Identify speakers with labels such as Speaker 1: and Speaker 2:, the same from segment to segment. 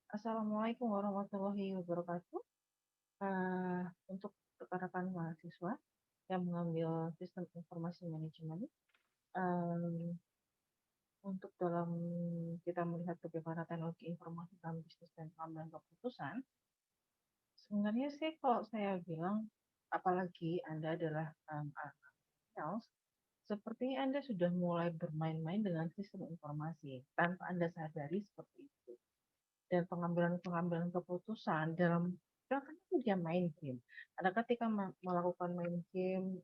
Speaker 1: Assalamualaikum warahmatullahi wabarakatuh. Untuk rekan-rekan mahasiswa yang mengambil sistem informasi manajemen, eh, untuk dalam kita melihat bagaimana teknologi informasi dalam bisnis dan pengambilan keputusan, sebenarnya sih kalau saya bilang, apalagi Anda adalah anak sales, sepertinya Anda sudah mulai bermain-main dengan sistem informasi tanpa Anda sadari seperti itu. Dan pengambilan-pengambilan keputusan dalam kan dia main game. Ada ketika melakukan main game,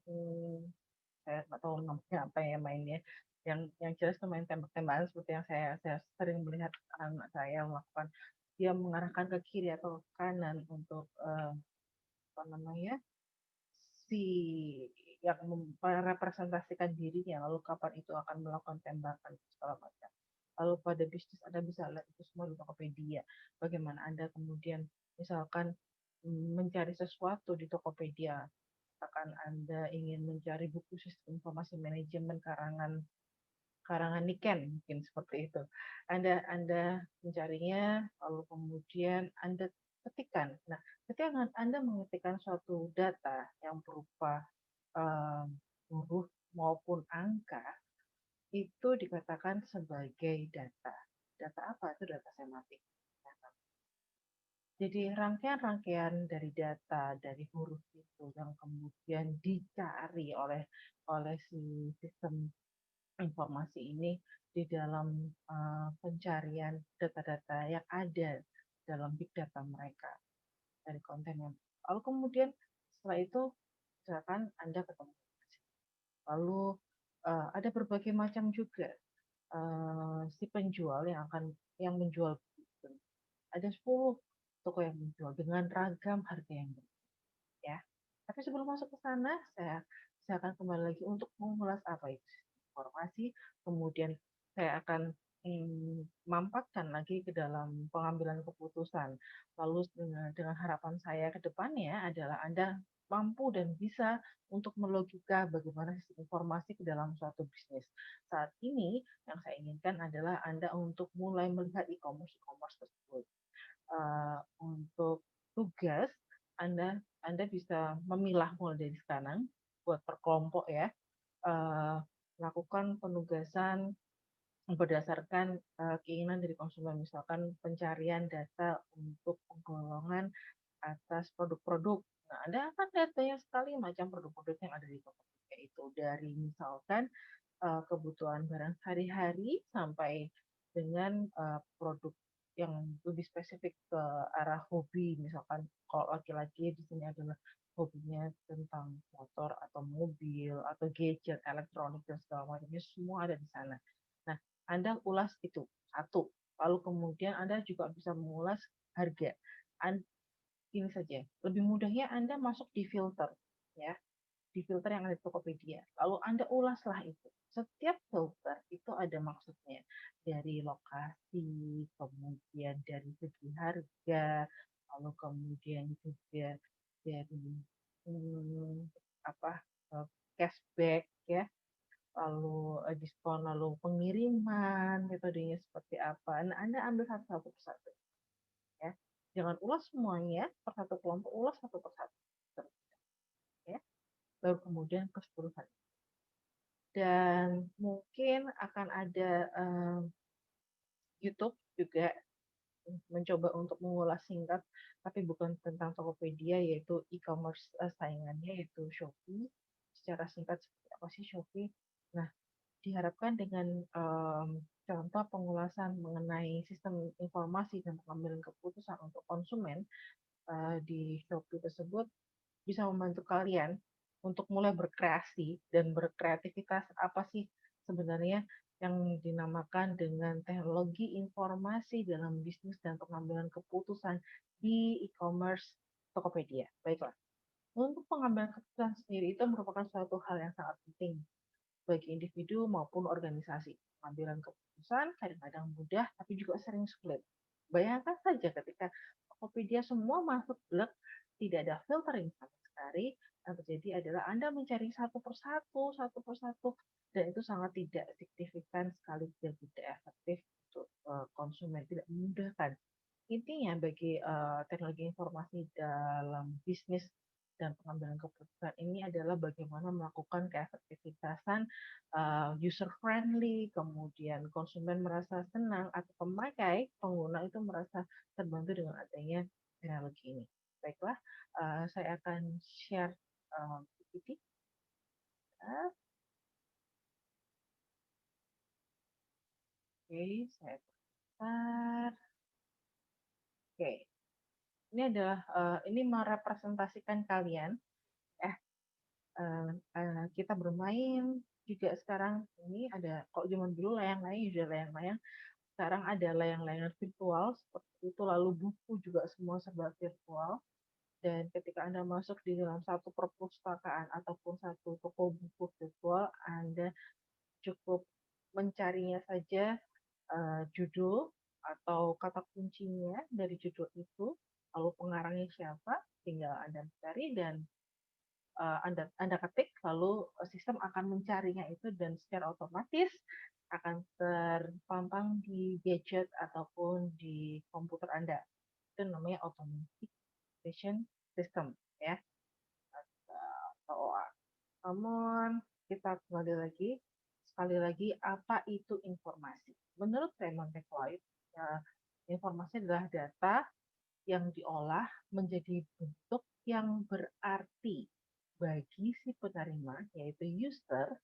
Speaker 1: saya nggak tahu namanya apa ya mainnya. Yang jelas itu main tembak-tembakan seperti yang saya sering melihat anak saya melakukan. Dia mengarahkan ke kiri atau ke kanan untuk apa namanya si yang merepresentasikan dirinya, lalu kapan itu akan melakukan tembakan segala macam. Lalu pada bisnis Anda bisa lihat itu semua di Tokopedia. Bagaimana Anda kemudian misalkan mencari sesuatu di Tokopedia, misalkan Anda ingin mencari buku sistem informasi manajemen karangan karangan Niken mungkin seperti itu. Anda mencarinya, lalu kemudian Anda ketikkan. Nah, ketika Anda mengetikkan suatu data yang berupa huruf maupun angka, itu dikatakan sebagai data. Data apa? Itu data semantik. Jadi rangkaian-rangkaian dari data, dari huruf itu yang kemudian dicari oleh si sistem informasi ini di dalam pencarian data-data yang ada dalam big data mereka dari konten yang. Lalu kemudian setelah itu misalkan Anda ketemu, lalu ada berbagai macam juga si penjual yang menjual buku. Ada 10 toko yang menjual dengan ragam harga yang berbeda ya. Tapi sebelum masuk ke sana, saya akan kembali lagi untuk mengulas apa itu informasi, kemudian saya akan mampatkan lagi ke dalam pengambilan keputusan. Lalu dengan harapan saya ke depannya adalah Anda mampu dan bisa untuk melogika bagaimana sistem informasi ke dalam suatu bisnis. Saat ini yang saya inginkan adalah Anda untuk mulai melihat e-commerce tersebut. Untuk tugas Anda bisa memilah mulai dari sekarang buat per kelompok ya, uh, lakukan penugasan berdasarkan keinginan dari konsumen, misalkan pencarian data untuk penggolongan atas produk-produk. Nah, Anda akan lihat banyak sekali macam produk-produk yang ada di Tokopedia itu, dari misalkan kebutuhan barang sehari-hari sampai dengan produk yang lebih spesifik ke arah hobi. Misalkan kalau laki-laki di sini adalah hobinya tentang motor atau mobil atau gadget elektronik dan segala macamnya, semua ada di sana. Nah, Anda ulas itu satu, lalu kemudian Anda juga bisa mengulas harga. Ini saja, lebih mudahnya Anda masuk di filter ya, di filter yang ada di Tokopedia. Lalu Anda ulaslah itu. Setiap filter itu ada maksudnya. Dari lokasi, kemudian dari segi harga, lalu kemudian juga dari hmm, apa cashback ya, lalu diskon, lalu pengiriman, metodenya seperti apa. Nah, Anda ambil satu-satu persatu ya. Jangan ulas semuanya per satu kelompok, ulas satu persatu. Ya. Baru kemudian keseluruhan. Dan mungkin akan ada YouTube juga mencoba untuk mengulas singkat, tapi bukan tentang Tokopedia, yaitu e-commerce saingannya, yaitu Shopee. Secara singkat seperti apa sih Shopee? Nah, diharapkan dengan contoh pengulasan mengenai sistem informasi dan pengambilan keputusan untuk konsumen di Shopee tersebut bisa membantu kalian untuk mulai berkreasi dan berkreativitas apa sih sebenarnya yang dinamakan dengan teknologi informasi dalam bisnis dan pengambilan keputusan di e-commerce Tokopedia. Baiklah, untuk pengambilan keputusan sendiri itu merupakan suatu hal yang sangat penting bagi individu maupun organisasi. Pengambilan keputusan kadang-kadang mudah, tapi juga sering sulit. Bayangkan saja ketika Tokopedia semua masuk blek, tidak ada filtering sama sekali, yang terjadi adalah Anda mencari satu persatu, dan itu sangat tidak signifikan sekali dan tidak efektif untuk konsumen, tidak memudahkan. intinya bagi teknologi informasi dalam bisnis dan pengambilan keputusan ini adalah bagaimana melakukan keefektivitasan user friendly, kemudian konsumen merasa senang atau pemakai pengguna itu merasa terbantu dengan adanya teknologi ini. Baiklah, saya akan share PPT. Oke, saya putar. Oke, ini adalah ini merepresentasikan kalian eh kita bermain juga sekarang ini ada kok zaman dulu layang-layang sudah layang-layang, sekarang ada layang-layang virtual seperti itu, lalu buku juga semua serba virtual, dan ketika Anda masuk di dalam satu perpustakaan ataupun satu toko buku virtual, Anda cukup mencarinya saja judul atau kata kuncinya dari judul itu, lalu pengarangnya siapa, tinggal Anda cari dan Anda ketik, lalu sistem akan mencarinya itu dan secara otomatis akan terpampang di gadget ataupun di komputer Anda. Itu namanya automatic vision system ya, atau OA. Namun kita kembali lagi, sekali lagi apa itu informasi? Menurut Raymond McCoy, ya, informasi adalah data yang diolah menjadi bentuk yang berarti bagi si penerima, yaitu user,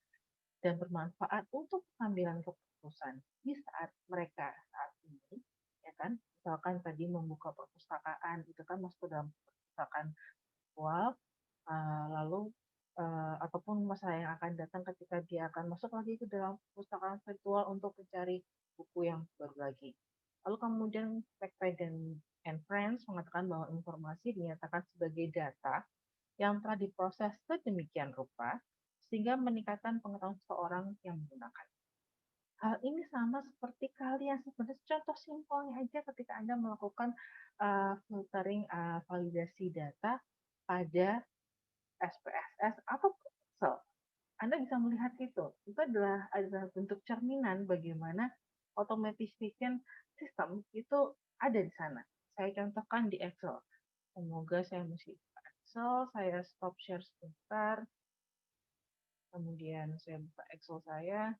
Speaker 1: dan bermanfaat untuk pengambilan keputusan di saat mereka saat ini, ya kan? Misalkan tadi membuka perpustakaan, itu kan masuk ke dalam perpustakaan virtual, lalu ataupun masa yang akan datang ketika dia akan masuk lagi ke dalam perpustakaan virtual untuk mencari buku yang baru lagi. Lalu kemudian McFly dan Friends mengatakan bahwa informasi dinyatakan sebagai data yang telah diproses sedemikian rupa sehingga meningkatkan pengetahuan seseorang yang menggunakan. Hal ini sama seperti kalian sebenarnya, contoh simpelnya aja ketika Anda melakukan filtering validasi data pada SPSS atau Excel. Anda bisa melihat itu. Itu adalah bentuk cerminan bagaimana automation system itu ada di sana. Saya contohkan di Excel. Semoga saya masih Excel, saya stop share sebentar. Kemudian saya buka Excel saya.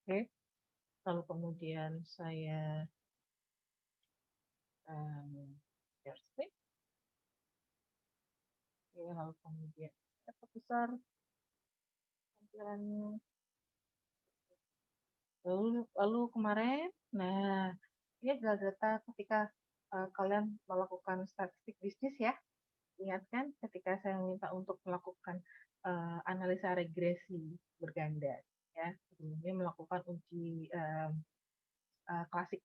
Speaker 1: Oke. Lalu kemudian saya share screen. Oke, lalu kemudian saya perbesar tampilannya. Lalu kemarin, nah ini adalah data ketika kalian melakukan statistik bisnis ya. Ingat kan ketika saya minta untuk melakukan analisa regresi berganda ya, sebelumnya melakukan uji klasik.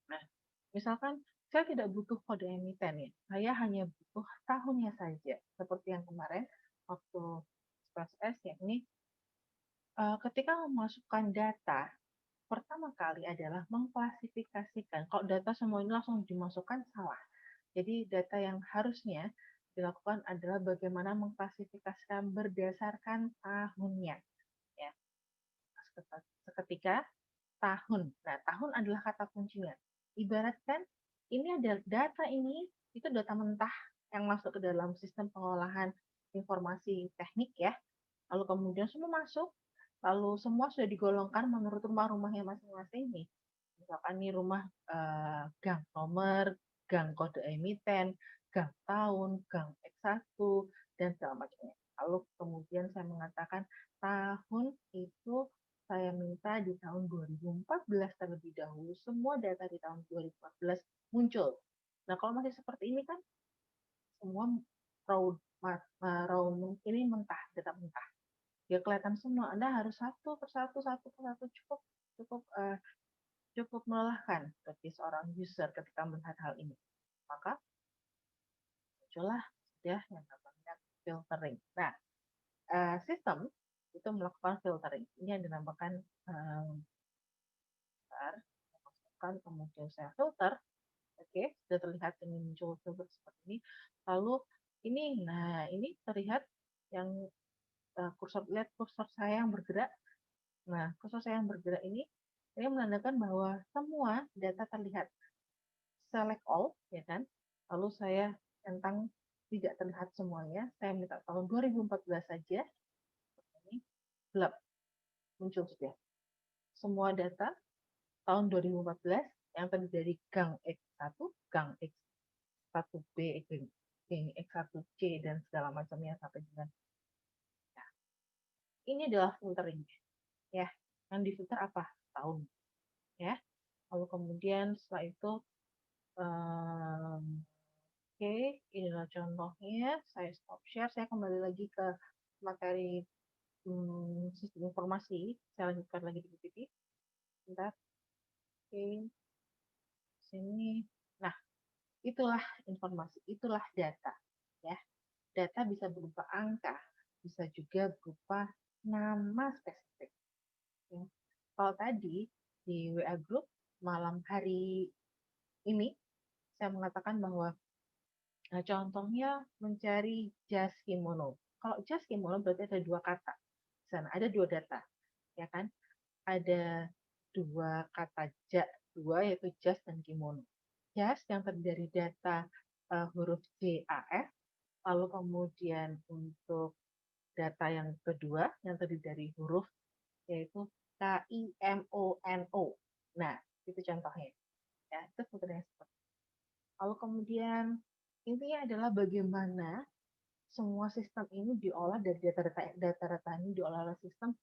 Speaker 1: Nah, misalkan saya tidak butuh kode emiten ya, saya hanya butuh tahunnya saja. Seperti yang kemarin waktu SPSS ya, ini ketika memasukkan data, pertama kali adalah mengklasifikasikan. Kalau data semua ini langsung dimasukkan salah. Jadi data yang harusnya dilakukan adalah bagaimana mengklasifikasikan berdasarkan tahunnya. Ya, seketika tahun. Nah, tahun adalah kata kuncinya. Ibaratkan ini adalah data ini itu data mentah yang masuk ke dalam sistem pengolahan informasi teknik ya. Lalu kemudian semua masuk, lalu semua sudah digolongkan menurut rumah-rumahnya masing-masing nih. Misalkan nih rumah gang nomor, gang kode emiten, gang tahun, gang X1, dan segala macamnya. Lalu kemudian saya mengatakan tahun itu saya minta di tahun 2014 terlebih dahulu, semua data di tahun 2014 muncul. Nah, kalau masih seperti ini kan semua raw, raw ini mentah, data mentah. Ya kelihatan semua. Anda harus satu persatu cukup cukup cukup melelahkan bagi seorang user ketika melihat hal ini. Maka muncullah sudah yang namanya filtering. Nah, sistem itu melakukan filtering. Ini yang dinamakan masukkan, kemudian saya filter. Oke, sudah terlihat ini muncul filter seperti ini. Lalu ini, nah ini terlihat yang kursor, lihat kursor saya yang bergerak. Nah, kursor saya yang bergerak ini menandakan bahwa semua data terlihat. select all, ya kan? Lalu saya centang tidak terlihat semuanya. Saya minta tahun 2014 saja. Ini gelap, muncul sudah. Semua data tahun 2014 yang terdiri dari gang X1, gang X1B, gang X1C, dan segala macamnya sampai dengan. Nah, ini adalah filtering, ya. Yang difilter apa? Tahun, ya. Lalu kemudian setelah itu, oke, inilah contohnya. Saya stop share. Saya kembali lagi ke materi sistem informasi. Saya lanjutkan lagi di PPT. Bentar. Oke, sini. Nah, itulah informasi, itulah data. Ya, data bisa berupa angka, bisa juga berupa nama spesifik. Ya. Kalau tadi di WA Group malam hari ini, saya mengatakan bahwa contohnya mencari jas kimono. Kalau jas kimono berarti ada dua kata. Di sana ada dua data, ya kan? Ada dua kata dua yaitu jas dan kimono. Jas yang terdiri dari data huruf JAF, lalu kemudian untuk data yang kedua yang terdiri dari huruf yaitu KIMONO. Nah, itu contohnya. Ya, itu sebenarnya seperti. Lalu kemudian intinya adalah bagaimana semua sistem ini diolah dari data-data ini diolah oleh sistem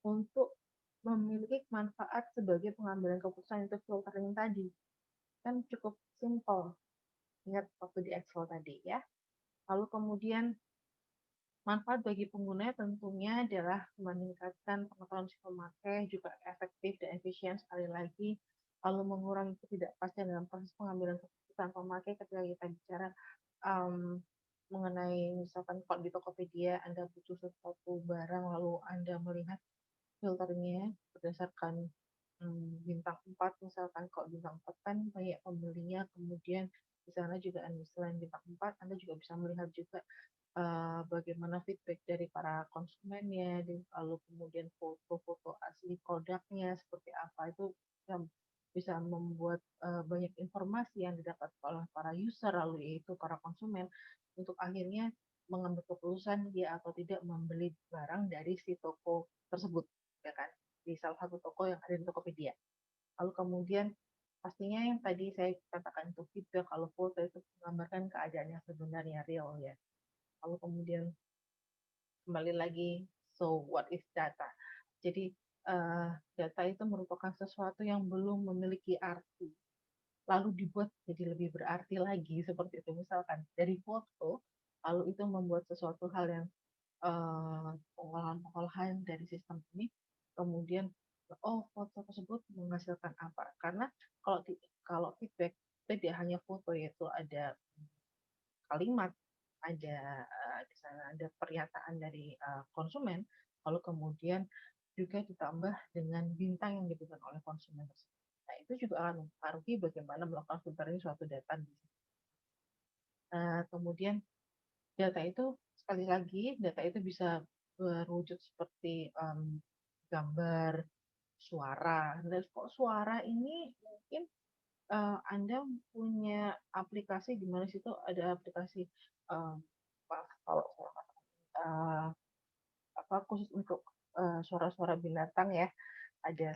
Speaker 1: untuk memiliki manfaat sebagai pengambilan keputusan itu filtering tadi. Kan cukup simple. Ingat waktu di Excel tadi ya. Lalu kemudian manfaat bagi pengguna tentunya adalah meningkatkan pengetahuan si pemakai, juga efektif dan efisien sekali lagi, lalu mengurangi ketidakpastian dalam proses pengambilan keputusan pemakai ketika kita bicara mengenai misalkan kalau di Tokopedia Anda butuh sesuatu barang lalu Anda melihat filternya berdasarkan bintang 4 misalkan. Kalau bintang 4 kan banyak pembelinya, kemudian di sana juga selain bintang 4 Anda juga bisa melihat juga bagaimana feedback dari para konsumennya, lalu kemudian foto-foto asli produknya seperti apa, itu bisa membuat banyak informasi yang didapat oleh para user, lalu yaitu para konsumen, untuk akhirnya mengambil keputusan dia atau tidak membeli barang dari si toko tersebut, ya kan, di salah satu toko yang ada di Tokopedia. Lalu kemudian pastinya yang tadi saya katakan itu feedback, kalau foto itu menggambarkan keadaan yang sebenarnya real ya. Lalu kemudian kembali lagi, so what is data? Jadi data itu merupakan sesuatu yang belum memiliki arti, lalu dibuat jadi lebih berarti lagi, seperti itu. Misalkan dari foto, lalu itu membuat sesuatu hal yang pengolahan-pengolahan dari sistem ini, kemudian oh foto tersebut menghasilkan apa? Karena kalau feedback tidak hanya foto, yaitu ada kalimat, ada di sana ada pernyataan dari konsumen, lalu kemudian juga ditambah dengan bintang yang diberikan oleh konsumen tersebut. Nah, itu juga akan mempengaruhi bagaimana melakukan filtering suatu data. Kemudian data itu, sekali lagi, data itu bisa berwujud seperti gambar, suara. Dan kok suara ini mungkin Anda punya aplikasi di mana situ ada aplikasi kalau uh, apa khusus untuk suara-suara binatang ya, ada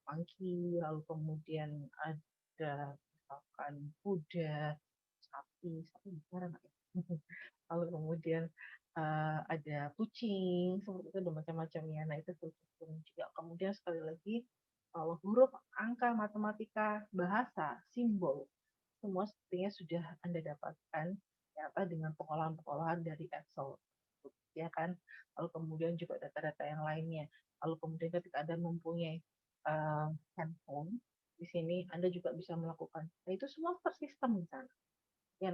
Speaker 1: monkey, lalu kemudian ada misalkan kuda, sapi bicara nggak ya? Lalu kemudian ada kucing, seperti itu ada macam-macamnya. Nah, itu filtering juga. Kemudian sekali lagi, kalau huruf, angka, matematika, bahasa, simbol, semua sepertinya sudah Anda dapatkan ternyata dengan pengolahan-pengolahan dari Excel, ya kan. Lalu kemudian juga data-data yang lainnya. Lalu kemudian ketika Anda mempunyai handphone, di sini Anda juga bisa melakukan. Nah, itu semua tersistem di sana. Ya,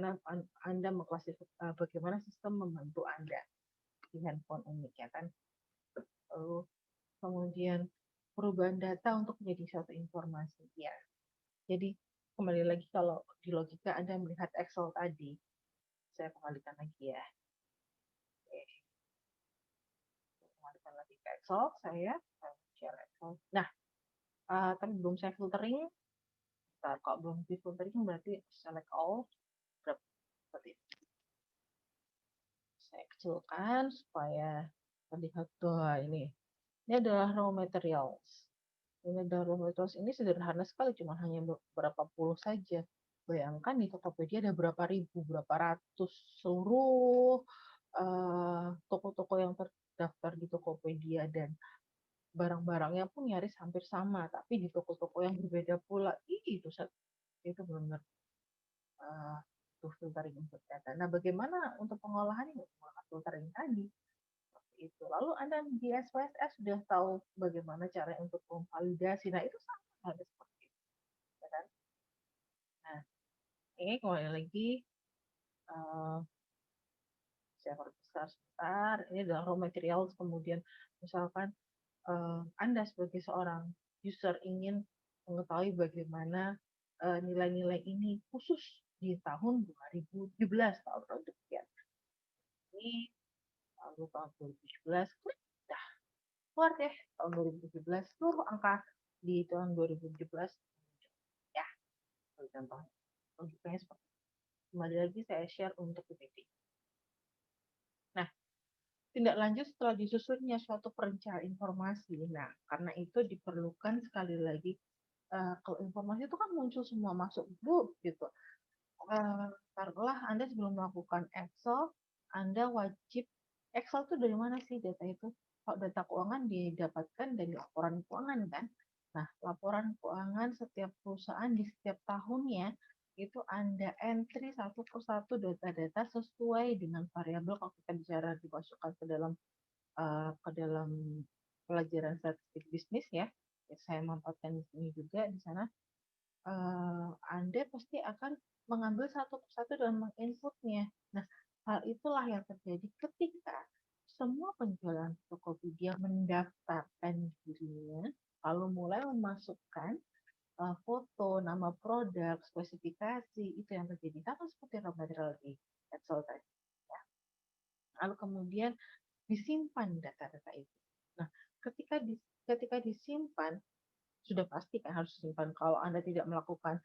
Speaker 1: Anda mengklasifikasi bagaimana sistem membantu Anda di handphone ini, ya kan. Lalu kemudian perubahan data untuk menjadi suatu informasi, ya. Jadi kembali lagi, kalau di logika Anda melihat Excel tadi, saya kembalikan lagi ya. Oke. Kembalikan lagi ke Excel, saya share Excel. Nah, tapi belum saya filtering. daftar. Kalau belum di-filtering berarti select all, berapa seperti itu. Saya kecilkan supaya terlihat tuh ini. Ini adalah raw materials. Ini adalah raw materials ini sederhana sekali, cuma hanya beberapa puluh saja. Bayangkan di Tokopedia ada berapa ribu, berapa ratus seluruh toko-toko yang terdaftar di Tokopedia, dan barang-barangnya pun nyaris hampir sama, tapi di toko-toko yang berbeda pula. Itu benar-benar uh, filtering input data. Nah, bagaimana untuk pengolahan ini? Menggunakan filtering tadi. Seperti itu. Lalu Anda di SPSS sudah tahu bagaimana cara untuk memvalidasi. Nah, itu sama halnya seperti itu. Ya kan? Nah, ini kembali lagi, uh, saya besar sebentar. Ini adalah raw materials. Kemudian misalkan Anda sebagai seorang user ingin mengetahui bagaimana nilai-nilai ini khusus di tahun 2017, tahun demikian. Ini lalu tahun 2017, klik, dah, keluar deh tahun 2017, seluruh angka di tahun 2017. Ya, contohnya. Logikanya seperti itu. Kembali lagi saya share untuk PPT. Nah, tindak lanjut setelah disusunnya suatu perencanaan informasi. Nah, karena itu diperlukan sekali lagi, kalau informasi itu kan muncul semua masuk grup gitu. Taruhlah Anda sebelum melakukan Excel, Anda wajib, Excel itu dari mana sih data itu? Kalau data keuangan didapatkan dari laporan keuangan kan? Nah, laporan keuangan setiap perusahaan di setiap tahunnya itu Anda entry satu persatu data-data sesuai dengan variabel. Kalau kita bicara dimasukkan ke dalam pelajaran statistik bisnis ya, saya manfaatkan di sini juga. Di sana Anda pasti akan mengambil satu persatu dan menginputnya. Nah, hal itulah yang terjadi ketika semua penjualan Tokopedia mendaftarkan dirinya, lalu mulai memasukkan foto, nama produk, spesifikasi, itu yang terjadi. Sama seperti raw material di Excel tadi. Ya. Lalu kemudian disimpan data-data itu. Nah, ketika disimpan, sudah pasti kan harus disimpan. Kalau Anda tidak melakukan,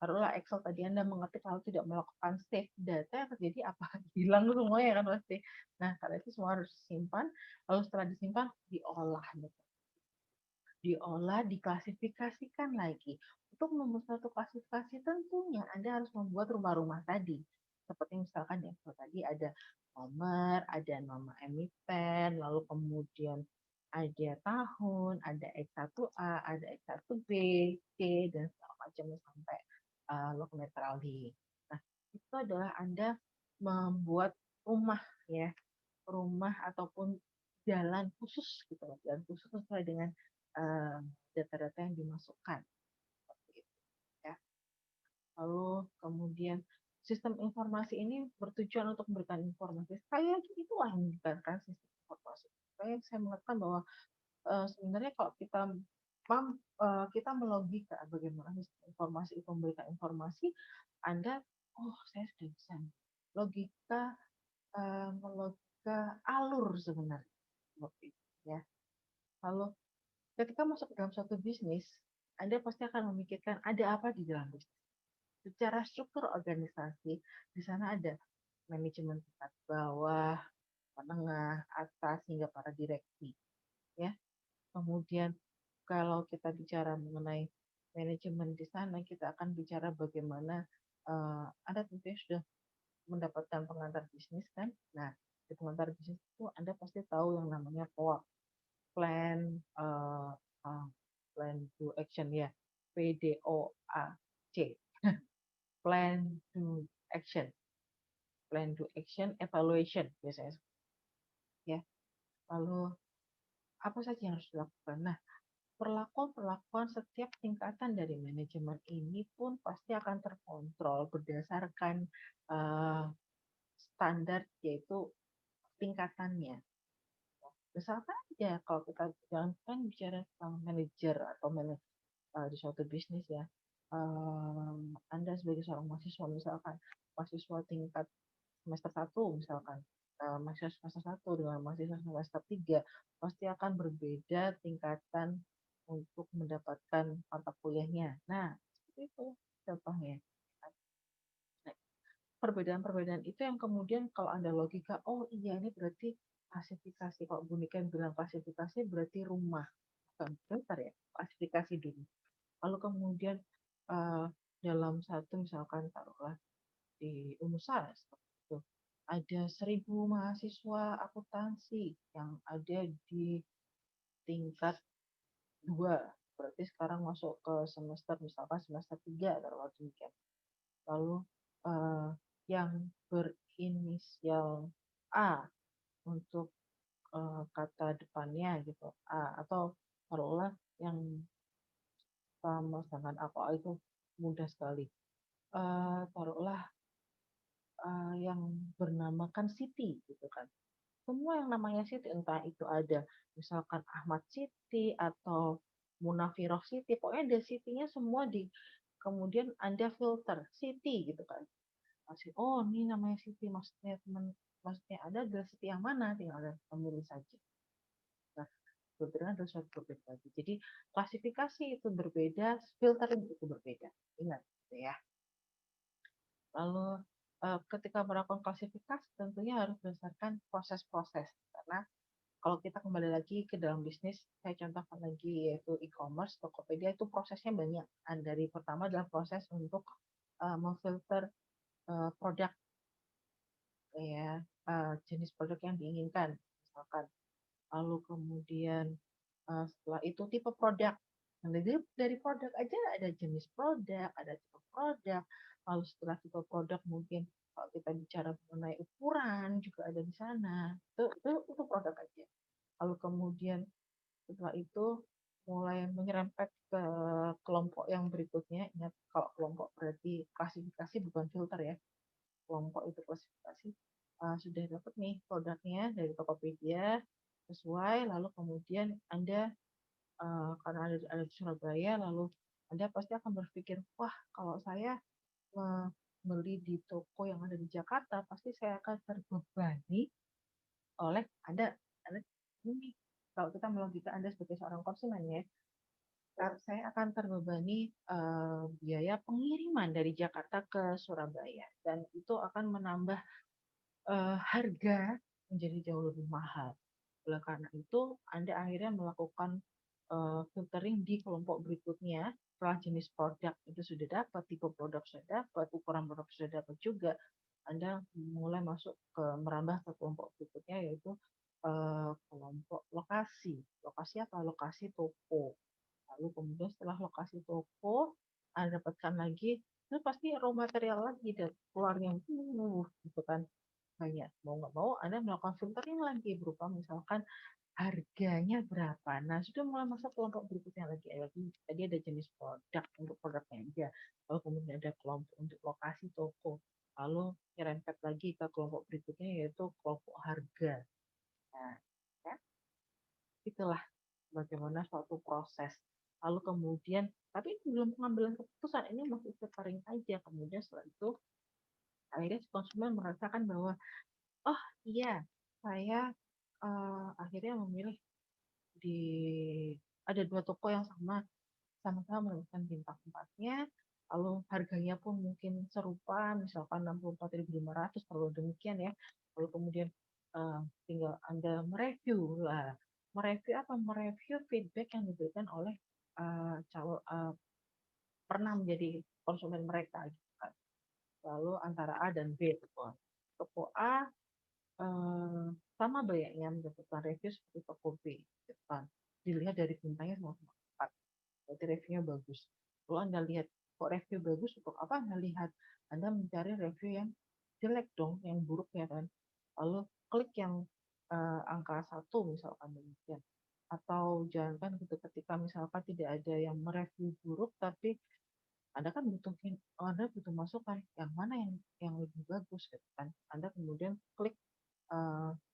Speaker 1: taruhlah Excel tadi Anda mengetik lalu tidak melakukan save data, yang terjadi apa? Hilang semuanya kan pasti. Nah, karena itu semua harus disimpan, lalu setelah disimpan diolah, diklasifikasikan lagi. Untuk membuat satu klasifikasi tentunya Anda harus membuat rumah-rumah tadi. Seperti misalkan ya, tadi ada nomor, ada nama emiten, lalu kemudian ada tahun, ada X1A, ada X1B, C, dan segala macam sampai log netral D. Nah, itu adalah Anda membuat rumah ya, rumah ataupun jalan khusus gitu loh, jalan khusus sesuai dengan data-data yang dimasukkan seperti itu ya. Lalu kemudian sistem informasi ini bertujuan untuk memberikan informasi. Sekali lagi itulah yang dikatakan sistem informasi. Saya mengatakan bahwa sebenarnya kalau kita melogika bagaimana sistem informasi itu memberikan informasi, Anda, saya sudah bisa logika, melogika alur sebenarnya seperti itu ya. Lalu ketika masuk ke dalam suatu bisnis, Anda pasti akan memikirkan ada apa di dalam bisnis. Secara struktur organisasi, di sana ada manajemen tingkat bawah, menengah, atas, hingga para direksi. Ya. Kemudian kalau kita bicara mengenai manajemen di sana, kita akan bicara bagaimana Anda tentunya sudah mendapatkan pengantar bisnis kan. Nah, di pengantar bisnis itu Anda pasti tahu yang namanya POAC, plan plan to action ya, PDOAC. Plan to action, plan to action, evaluation biasanya ya. Lalu apa saja yang harus dilakukan? Nah, perlakuan-perlakuan setiap tingkatan dari manajemen ini pun pasti akan terkontrol berdasarkan standar, yaitu tingkatannya. Misalkan aja kalau kita jangan kan bicara tentang manajer atau di suatu bisnis ya, Anda sebagai seorang mahasiswa, misalkan mahasiswa tingkat semester 1 misalkan, mahasiswa semester 1 dengan mahasiswa semester 3 pasti akan berbeda tingkatan untuk mendapatkan mata kuliahnya. Nah, itu contohnya. Nah, perbedaan-perbedaan itu yang kemudian kalau Anda logika, oh iya ini berarti klasifikasi. Kalau Bu Niken bilang klasifikasi berarti rumah. Bukan filter ya, klasifikasi dulu. Lalu kemudian uh, dalam satu misalkan taruhlah di Unusa seperti itu, ada 1.000 mahasiswa akuntansi yang ada di tingkat 2, berarti sekarang masuk ke semester misalkan semester 3 taruhlah demikian. Lalu uh, yang berinisial A untuk kata depannya gitu A, atau taruhlah yang sama dengan apa itu mudah sekali. Taruhlah yang bernamakan Siti gitu kan. Semua yang namanya Siti, entah itu ada misalkan Ahmad Siti atau Munafiroh Siti, pokoknya ada Sitinya semua di kemudian Anda filter Siti gitu kan. Masih, oh ini namanya Siti, maksudnya teman, maksudnya ada adalah Siti yang mana, tinggal Anda memilih saja. Nah, filternya adalah suatu berbeda lagi. Jadi klasifikasi itu berbeda, filtering itu berbeda. Ingat gitu ya. Lalu ketika melakukan klasifikasi tentunya harus berdasarkan proses-proses, karena kalau kita kembali lagi ke dalam bisnis, saya contohkan lagi yaitu e-commerce, Tokopedia itu prosesnya banyak. Dari pertama adalah proses untuk memfilter produk ya, jenis produk yang diinginkan misalkan. Lalu kemudian setelah itu tipe produk. Nah, dari produk aja ada jenis produk, ada tipe produk. Lalu setelah tipe produk mungkin kalau kita bicara mengenai ukuran juga ada di sana. Itu produk aja. Lalu kemudian setelah itu mulai menyerempet ke kelompok yang berikutnya. Ingat kalau kelompok berarti klasifikasi bukan filter ya. Kelompok itu klasifikasi. Sudah dapat nih produknya dari Tokopedia sesuai, lalu kemudian Anda karena ada di Surabaya, lalu Anda pasti akan berpikir, wah kalau saya membeli di toko yang ada di Jakarta, pasti saya akan terbebani oleh ada ini. Kalau kita melogika Anda sebagai seorang konsumen ya, saya akan terbebani biaya pengiriman dari Jakarta ke Surabaya, dan itu akan menambah harga menjadi jauh lebih mahal. Oleh karena itu, Anda akhirnya melakukan filtering di kelompok berikutnya. Setelah jenis produk itu sudah dapat, tipe produk sudah dapat, ukuran produk sudah dapat juga, Anda mulai masuk ke merambah ke kelompok berikutnya, yaitu kelompok lokasi. Lokasi apa? Lokasi toko. Lalu kemudian setelah lokasi toko, Anda dapatkan lagi, itu pasti raw material lagi dan keluarnya gitu kan banyak. Mau nggak mau Anda melakukan filtering lagi berupa misalkan harganya berapa. Nah, sudah mulai masuk kelompok berikutnya lagi. Tadi ada jenis produk untuk produknya aja. Lalu kemudian ada kelompok untuk lokasi toko. Lalu nyerempet lagi ke kelompok berikutnya yaitu kelompok harga. Nah, ya, itulah bagaimana suatu proses. Lalu kemudian, tapi ini belum pengambilan keputusan, ini masih filtering aja. Kemudian setelah itu, akhirnya si konsumen merasakan bahwa oh iya, saya akhirnya memilih di ada 2 toko yang sama-sama menemukan bintang 4-nya, lalu harganya pun mungkin serupa, misalkan 64.500 kalau demikian ya. Lalu kemudian tinggal Anda mereview lah. Mereview apa? Mereview feedback yang diberikan oleh calon pernah menjadi konsumen mereka gitu kan. Lalu antara A dan B toko. Toko A eh, sama banyaknya mendapatkan review seperti toko B gitu kan. Dilihat dari bintangnya semua 4, berarti reviewnya bagus. Lalu Anda lihat kok review bagus, untuk apa Anda lihat? Anda mencari review yang jelek dong, yang buruk ya kan. Lalu klik yang angka 1 misalkan demikian. Atau jangan kan gitu, ketika misalkan tidak ada yang mereview buruk, tapi anda kan Anda butuh masukan yang mana yang lebih bagus gitu kan. Anda kemudian klik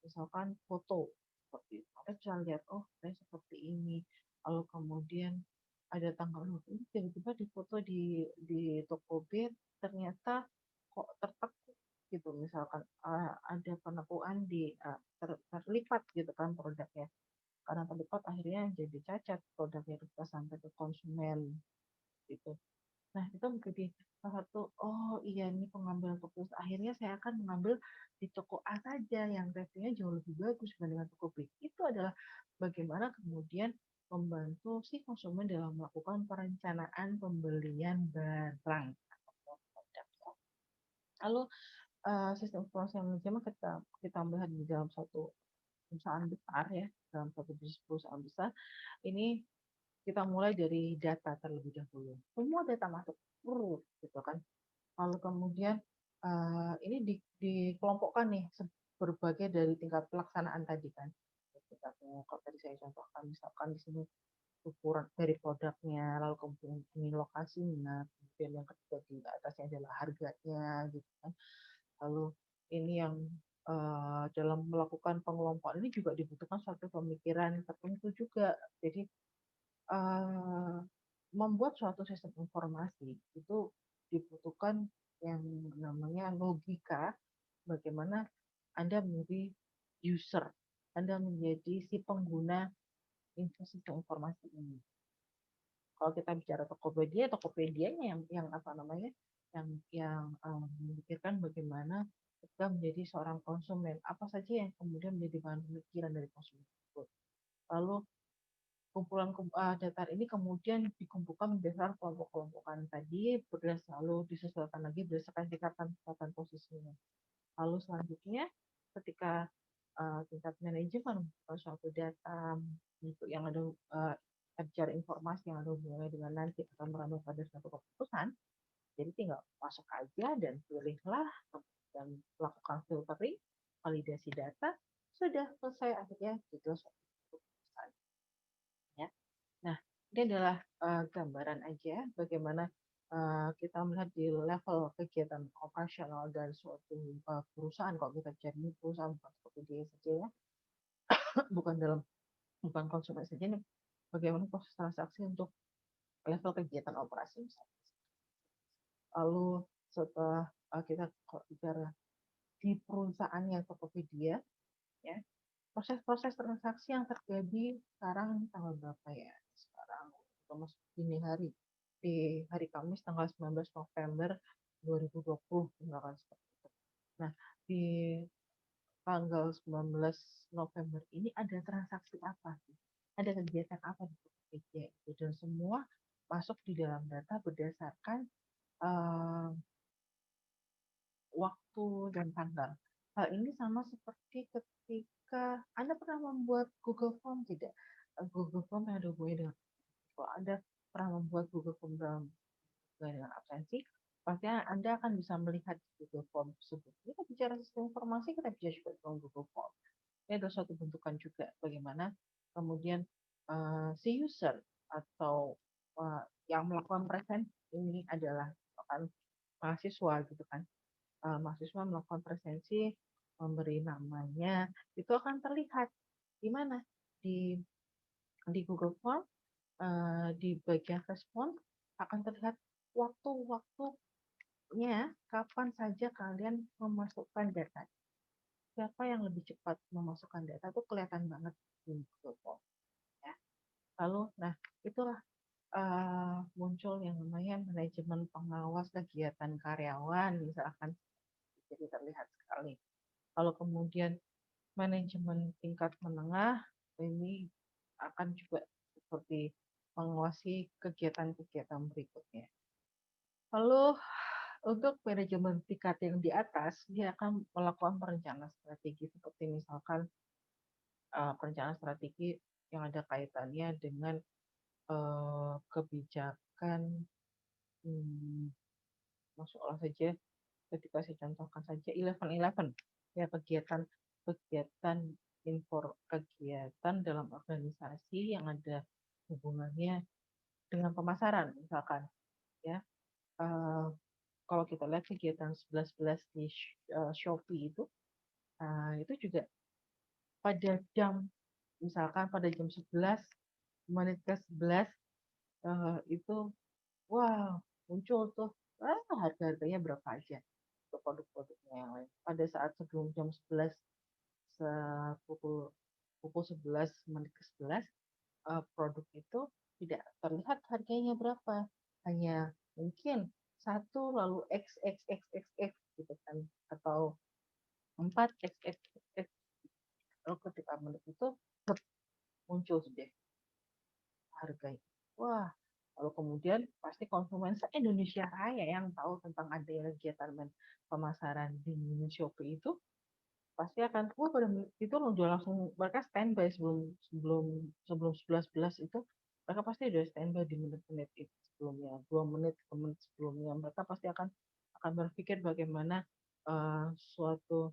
Speaker 1: misalkan foto seperti itu. Anda bisa lihat, oh saya seperti ini. Lalu kemudian ada tanggal, oh, ini tiba-tiba di foto di toko B ternyata kok tertekuk gitu. Misalkan ada penipuan terlipat gitu kan produknya. Karena terlipat akhirnya jadi cacat produknya, kita sampai ke konsumen gitu. Nah, itu menjadi salah satu, oh iya ini pengambilan keputusan. Akhirnya saya akan mengambil di toko A saja yang reviewnya jauh lebih bagus dibandingkan toko B. Itu adalah bagaimana kemudian membantu si konsumen dalam melakukan perencanaan pembelian barang atau produk. Lalu sistem informasi manajemen kita kita melihat di dalam satu perusahaan besar ya, dalam satu bisnis perusahaan besar, ini kita mulai dari data terlebih dahulu. Semua data masuk urut gitu kan. Lalu kemudian ini dikelompokkan nih berbagai dari tingkat pelaksanaan tadi kan. Kalau tadi saya contohkan misalkan di sini ukuran dari produknya, lalu kemudian ini lokasinya, kemudian yang ketiga di atasnya adalah harganya gitu kan. Lalu ini yang dalam melakukan pengelompokan ini juga dibutuhkan suatu pemikiran tertentu juga. Jadi membuat suatu sistem informasi itu dibutuhkan yang namanya logika, bagaimana Anda menjadi user, Anda menjadi si pengguna sistem informasi ini. Kalau kita bicara Tokopedia-nya yang apa namanya, memikirkan bagaimana kita menjadi seorang konsumen, apa saja yang kemudian menjadi bahan pemikiran dari konsumen tersebut. Lalu kumpulan data ini kemudian dikumpulkan berdasarkan kelompok-kelompokan tadi, lalu disesuaikan lagi berdasarkan tingkatan posisinya. Lalu selanjutnya, ketika tingkat manajemen suatu data untuk yang ada bicara informasi yang ada hubungannya dengan nanti akan merambah pada suatu keputusan, jadi tinggal masuk aja dan pilihlah dan lakukan filtering, validasi data, sudah selesai akhirnya gitu suatu keputusan. Ya. Nah, ini adalah gambaran aja bagaimana kita melihat di level kegiatan operasional dari suatu perusahaan. Kalau kita cari perusahaan bukan seperti dia saja ya, bukan konsumen saja nih, bagaimana proses transaksi untuk level kegiatan operasi misalnya. Lalu setelah kita bicara di perusahaan yang Tokopedia, ya, proses-proses transaksi yang terjadi sekarang tanggal berapa ya? Sekarang masuk dini hari, di hari Kamis tanggal 19 November 2020 misalkan seperti itu. Nah, di tanggal 19 November ini ada transaksi apa sih? Ada kegiatan apa di Tokopedia itu, dan semua masuk di dalam data berdasarkan uh, waktu dan tanggal. Hal ini sama seperti ketika Anda pernah membuat Google Form tidak? Google Form yang ada hubungannya dengan, kalau Anda pernah membuat Google Form dengan absensi, pasti Anda akan bisa melihat Google Form tersebut. Kita bicara sistem informasi, kita bisa juga dengan Google Form. Ini adalah suatu bentukan juga bagaimana kemudian si user atau yang melakukan present ini adalah kan mahasiswa gitu kan. Mahasiswa melakukan presensi, memberi namanya, itu akan terlihat di mana di Google Form, di bagian respon akan terlihat waktu-waktunya kapan saja kalian memasukkan data. Siapa yang lebih cepat memasukkan data itu kelihatan banget di Google Form. Ya. Lalu, nah itulah muncul yang namanya manajemen pengawas kegiatan karyawan, misalkan, jadi terlihat sekali. Kalau kemudian manajemen tingkat menengah ini akan juga seperti mengawasi kegiatan-kegiatan berikutnya. Lalu untuk manajemen tingkat yang di atas, dia akan melakukan perencanaan strategi seperti misalkan perencanaan strategi yang ada kaitannya dengan kebijakan, masuklah saja ketika saya contohkan saja 11-11 ya, kegiatan kegiatan dalam organisasi yang ada hubungannya dengan pemasaran misalkan ya. Kalau kita lihat kegiatan 11-11 di Shopee itu juga pada jam, misalkan pada jam 11 menit ke 11 itu wow, muncul tuh harga-harganya berapa aja untuk produk-produknya yang lain. Pada saat sebelum jam 11 pukul pukul 11 menit ke 11 produk itu tidak terlihat harganya berapa. Hanya mungkin satu lalu x x x x x gitu kan, atau 4 x x x x. Lalu ketika menit itu muncul deh harganya. Wah, lalu kemudian pasti konsumen se-Indonesia Raya yang tahu tentang adanya kegiatan pemasaran di Shopee itu pasti akan, wah pada menit itu udah langsung mereka standby sebelum sebelum sebelum 11.11 itu, mereka pasti udah standby di menit-menit itu sebelumnya, 2 menit, 3 menit sebelumnya mereka pasti akan berpikir bagaimana suatu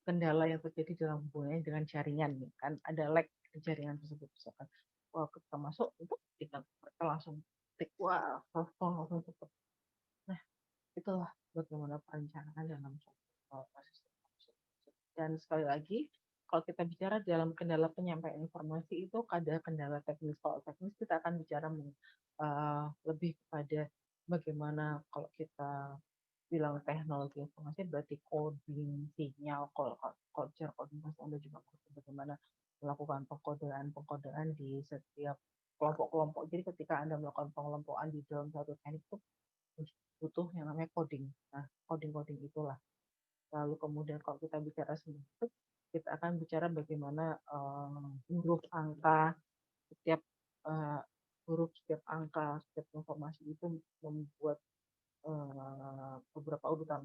Speaker 1: kendala yang terjadi dalam hubungannya dengan jaringan, kan ada lag di jaringan tersebut misalkan, wah kita masuk itu tinggal mereka langsung tik, wah telepon langsung tutup. Nah, itulah bagaimana perencanaan dalam suatu sistem. Dan sekali lagi, kalau kita bicara dalam kendala penyampaian informasi itu ada kendala teknis. Kalau teknis kita akan bicara lebih kepada bagaimana, kalau kita bilang teknologi informasi berarti coding, sinyal, kalau bicara coding pasti Anda juga mengerti bagaimana melakukan pengkodean di setiap kelompok-kelompok. Jadi ketika Anda melakukan pengelompokan di dalam satu teknik itu butuh yang namanya coding. Nah, coding-coding itulah. Lalu kemudian kalau kita bicara semantik, kita akan bicara bagaimana huruf angka setiap uh, setiap angka, setiap informasi itu membuat beberapa urutan.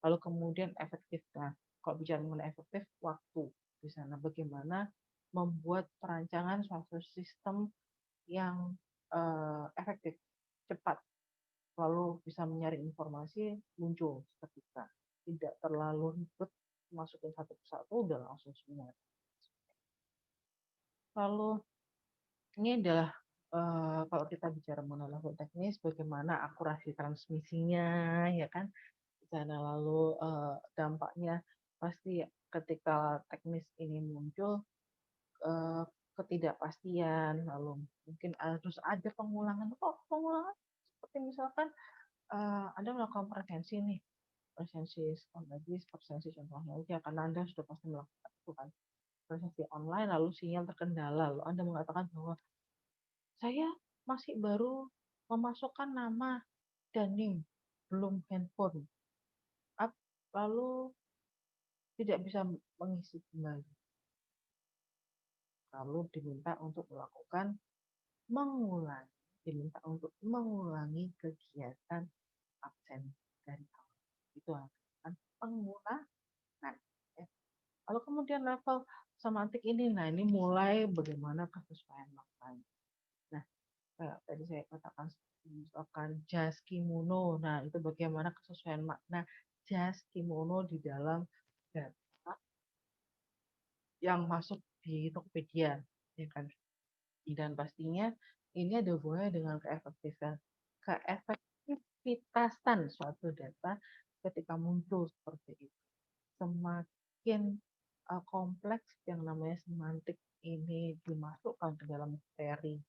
Speaker 1: Lalu kemudian efektif. Nah, kalau bicara mengenai efektif, waktu di sana bagaimana membuat perancangan suatu sistem yang efektif, cepat, lalu bisa menyaring informasi muncul seketika, tidak terlalu ribet, masukin satu persatu udah langsung semua. Lalu ini adalah kalau kita bicara mengenai level teknis, bagaimana akurasi transmisinya, ya kan? Di sana lalu dampaknya pasti ketika teknis ini muncul, eh, ketidakpastian, lalu mungkin harus ada pengulangan. Kok pengulangan? Seperti misalkan Anda melakukan presensi nih, presensi lagi, presensi contohnya aja, karena Anda sudah pasti melakukan itu kan, presensi online, lalu sinyal terkendala, lalu Anda mengatakan bahwa saya masih baru memasukkan nama dan NIM, belum handphone, lalu tidak bisa mengisi kembali, lalu diminta untuk melakukan mengulangi, diminta untuk mengulangi kegiatan absen dari awal. Itu akan pengulangan. Ya. Lalu kemudian level semantik ini, nah ini mulai bagaimana kesesuaian maknanya. Nah, kayak tadi saya katakan misalkan jas kimono, nah itu bagaimana kesesuaian makna jas kimono di dalam data yang masuk di Tokopedia, ya kan? Dan pastinya ini ada hubungannya dengan keefektivitasan suatu data ketika muncul seperti itu. Semakin kompleks yang namanya semantik ini dimasukkan ke dalam materi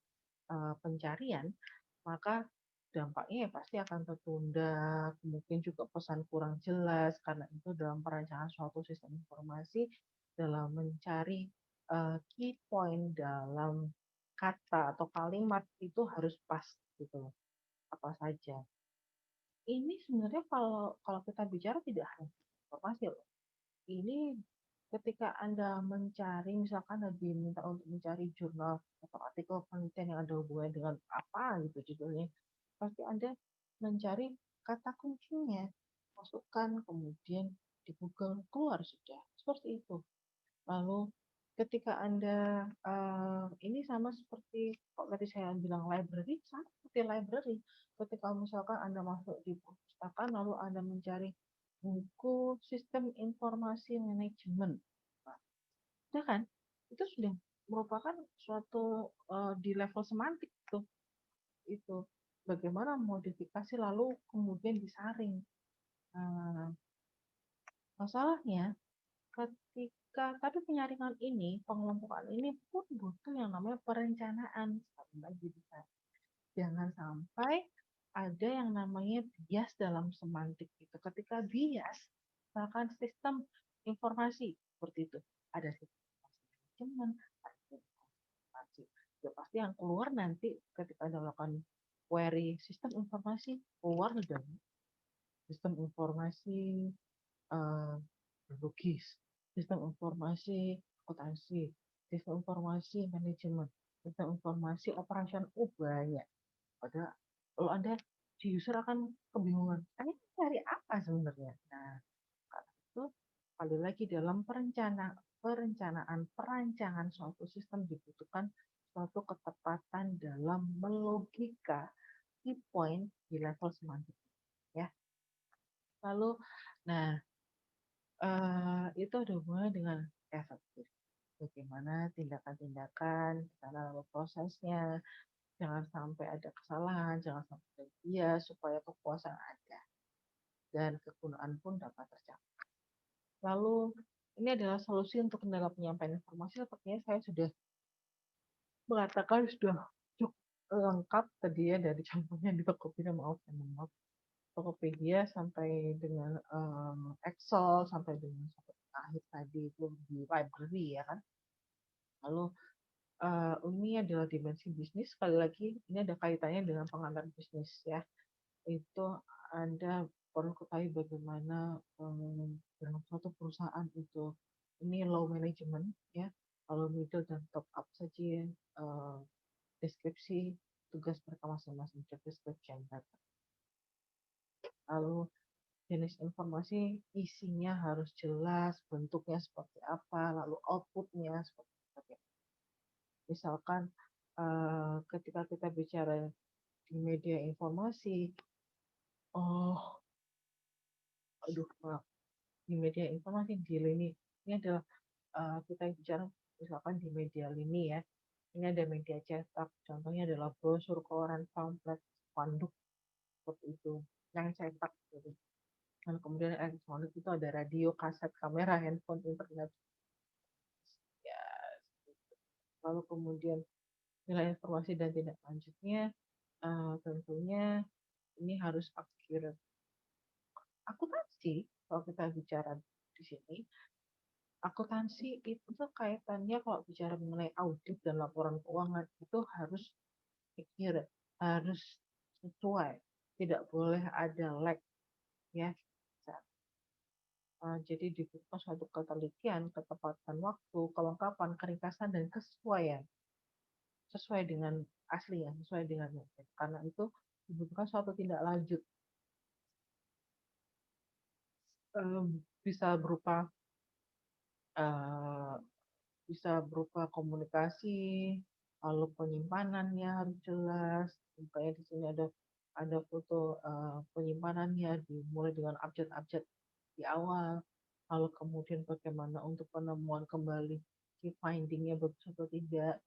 Speaker 1: pencarian, maka dampaknya ya pasti akan tertunda, mungkin juga pesan kurang jelas, karena itu dalam perencanaan suatu sistem informasi dalam mencari key point dalam kata atau kalimat itu harus pas gitu, apa saja. Ini sebenarnya kalau kalau kita bicara tidak hanya informasi loh. Ini ketika Anda mencari, misalkan Anda diminta untuk mencari jurnal atau artikel penelitian yang ada hubungannya dengan apa gitu judulnya, pasti Anda mencari kata kuncinya, masukkan, kemudian di Google keluar sudah. Seperti itu. Lalu ketika Anda ini sama seperti kok tadi saya bilang library, sama seperti library. Ketika misalkan Anda masuk di perpustakaan lalu Anda mencari buku sistem informasi manajemen. Nah, ya kan? Itu sudah merupakan suatu di level semantik itu. Bagaimana modifikasi lalu kemudian disaring. Nah, masalahnya ketika tapi penyaringan ini, pengelompokan ini pun butuh yang namanya perencanaan. Lagi bisa. Jangan sampai ada yang namanya bias dalam semantik itu. Ketika bias, misalkan sistem informasi seperti itu, ada sistem manajemen, ada sistem informasi. ya pasti yang keluar nanti ketika Anda melakukan query sistem informasi, keluar dong sistem informasi eh, logis, sistem informasi akuntansi, sistem informasi manajemen, sistem informasi operasional, banyak. Pada kalau Anda si user akan kebingungan, ini cari apa sebenarnya? Nah, karena itu kembali lagi dalam perancangan suatu sistem dibutuhkan suatu ketepatan dalam melogika key point di level semantik ya. Lalu, nah itu ada hubungannya dengan efektif. Bagaimana tindakan-tindakan, cara prosesnya, jangan sampai ada kesalahan, jangan sampai ada bias, supaya kepuasan ada dan kegunaan pun dapat tercapai. Lalu ini adalah solusi untuk kendala penyampaian informasi. Sepertinya saya sudah mengatakan sudah cukup lengkap tadi ya dari contohnya di Tokopedia, maaf, Tokopedia sampai dengan Excel sampai dengan sampai akhir tadi itu di library ya kan. Lalu ini adalah dimensi bisnis. Sekali lagi ini ada kaitannya dengan pengantar bisnis ya. Itu Anda perlu ketahui bagaimana dalam suatu perusahaan itu ini low management ya, kalau middle dan top up saja deskripsi tugas mereka masing-masing, job description data. Lalu jenis informasi isinya harus jelas, bentuknya seperti apa, lalu outputnya seperti apa. Misalkan ketika kita bicara di media informasi, maaf, di media informasi di lini ini adalah kita bicara misalkan di media lini ya, ini ada media cetak, contohnya adalah brosur, koran, pamflet, spanduk seperti itu yang cetak gitu. Dan kemudian elektronik itu ada radio, kaset, kamera, handphone, internet ya. Lalu kemudian nilai informasi dan tindak lanjutnya tentunya ini harus akurat. Akuntansi kalau kita bicara di sini, akuntansi itu kaitannya kalau bicara mengenai audit dan laporan keuangan itu harus accurate, harus sesuai, tidak boleh ada lag ya. Jadi dibutuhkan suatu ketelitian, ketepatan waktu, kelengkapan, keringkasan dan kesesuaian, sesuai dengan asli ya, sesuai dengan karena itu dibutuhkan suatu tindak lanjut, bisa berupa eh, komunikasi, lalu penyimpanannya harus jelas. Kayak di sini ada foto penyimpanannya dimulai dengan abjad-abjad di awal, lalu kemudian bagaimana untuk penemuan kembali key findingnya bagus atau tidak,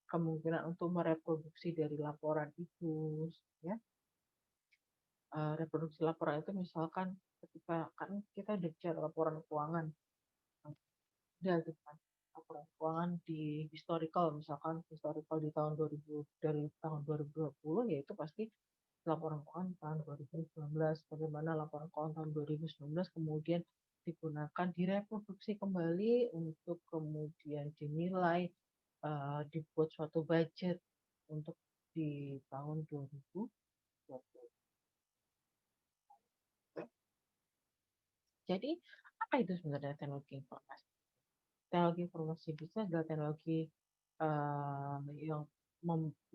Speaker 1: kemungkinan untuk mereproduksi dari laporan itu, ya. Reproduksi laporan itu misalkan ketika kan kita udah bicara laporan keuangan, ada gitu kan laporan keuangan di historical, misalkan historical di tahun 2000 dari tahun 2020 yaitu pasti laporan keuangan tahun 2019, bagaimana laporan keuangan tahun 2019 kemudian digunakan direproduksi kembali untuk kemudian dinilai, dibuat suatu budget untuk di tahun 2020. Jadi apa itu sebenarnya teknologi informasi? Teknologi informasi bisnis adalah teknologi yang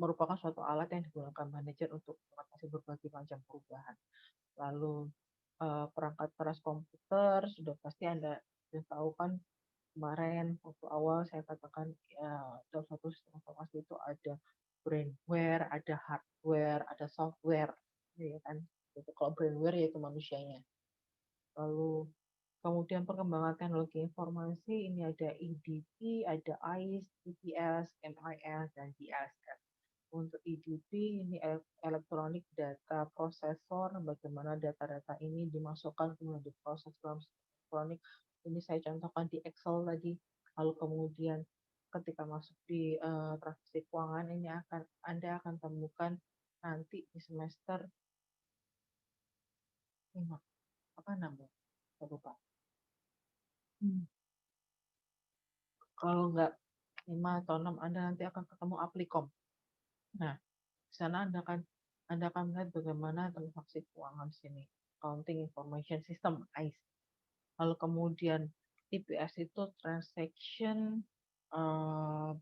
Speaker 1: merupakan suatu alat yang digunakan manajer untuk mengatasi berbagai macam perubahan. Lalu perangkat keras komputer sudah pasti Anda sudah tahu kan, kemarin waktu awal saya katakan ya, dalam satu sistem informasi itu ada brainware, ada hardware, ada software, ya kan? Itu kalau brainware yaitu manusianya. Lalu kemudian perkembangan teknologi informasi ini ada EDP, ada ICE, EPS, MIS, dan DSS. Untuk EDP ini elektronik data processor, bagaimana data-data ini dimasukkan kemudian diproses dalam elektronik. Ini saya contohkan di Excel tadi. Lalu kemudian ketika masuk di transaksi keuangan ini Anda akan temukan nanti di semester 5. Apa namanya? Saya lupa. Kalau nggak 5 atau 6 Anda nanti akan ketemu Aplicom. Nah, di sana Anda akan melihat bagaimana transaksi keuangan di sini. Accounting Information System, AIS. Lalu kemudian TPS itu Transaction eh,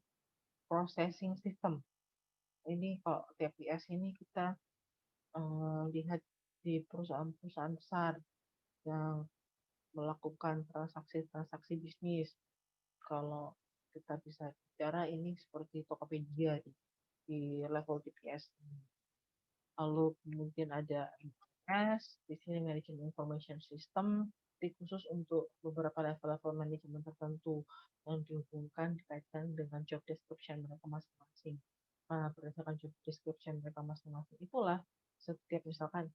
Speaker 1: Processing System. Ini kalau TPS ini kita lihat di perusahaan-perusahaan besar yang melakukan transaksi-transaksi bisnis. Kalau kita bisa bicara ini seperti Tokopedia di level TPS. Lalu kemudian ada MS, di sini Management Information System, khusus untuk beberapa level-level manajemen tertentu yang dihubungkan dikaitkan dengan job description mereka masing-masing. Nah, berdasarkan job description mereka masing-masing itulah setiap misalkan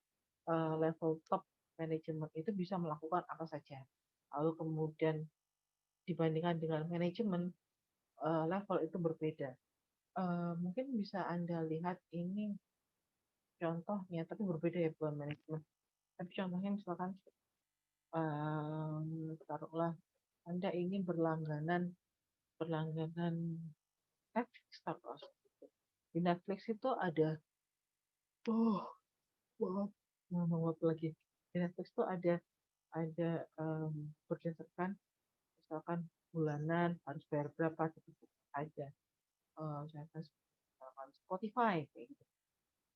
Speaker 1: level top manajemen itu bisa melakukan apa saja. Lalu kemudian dibandingkan dengan manajemen level itu berbeda. Mungkin bisa Anda lihat ini contohnya, tapi berbeda ya bukan manajemen. Tapi contohnya misalkan taruhlah Anda ini berlangganan Netflix taruhlah. Di Netflix itu ada oh wow ngomong apa lagi. Di Netflix itu ada berdasarkan misalkan bulanan harus bayar berapa gitu aja. Misalkan Spotify kayak gitu.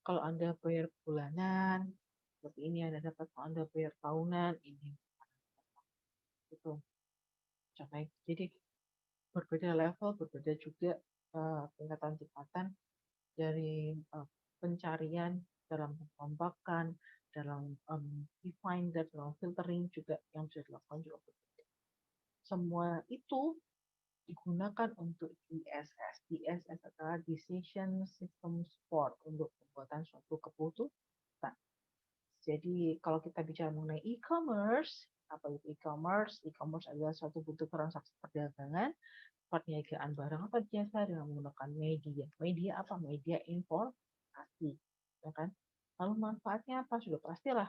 Speaker 1: Kalau Anda bayar bulanan seperti ini Anda dapat, kalau Anda bayar tahunan ini itu contohnya. Jadi berbeda level, berbeda juga tingkatan-tingkatan dari pencarian dalam pengkompakan, dalam define, dalam filtering juga yang bisa dilakukan juga berbeda. Semua itu digunakan untuk DSS. DSS adalah Decision System Support untuk pembuatan suatu keputusan. Jadi kalau kita bicara mengenai e-commerce, apa itu e-commerce? E-commerce adalah suatu bentuk transaksi perdagangan, perniagaan barang atau jasa dengan menggunakan media. Media apa? Media informasi, ya kan? Lalu manfaatnya apa? Sudah pastilah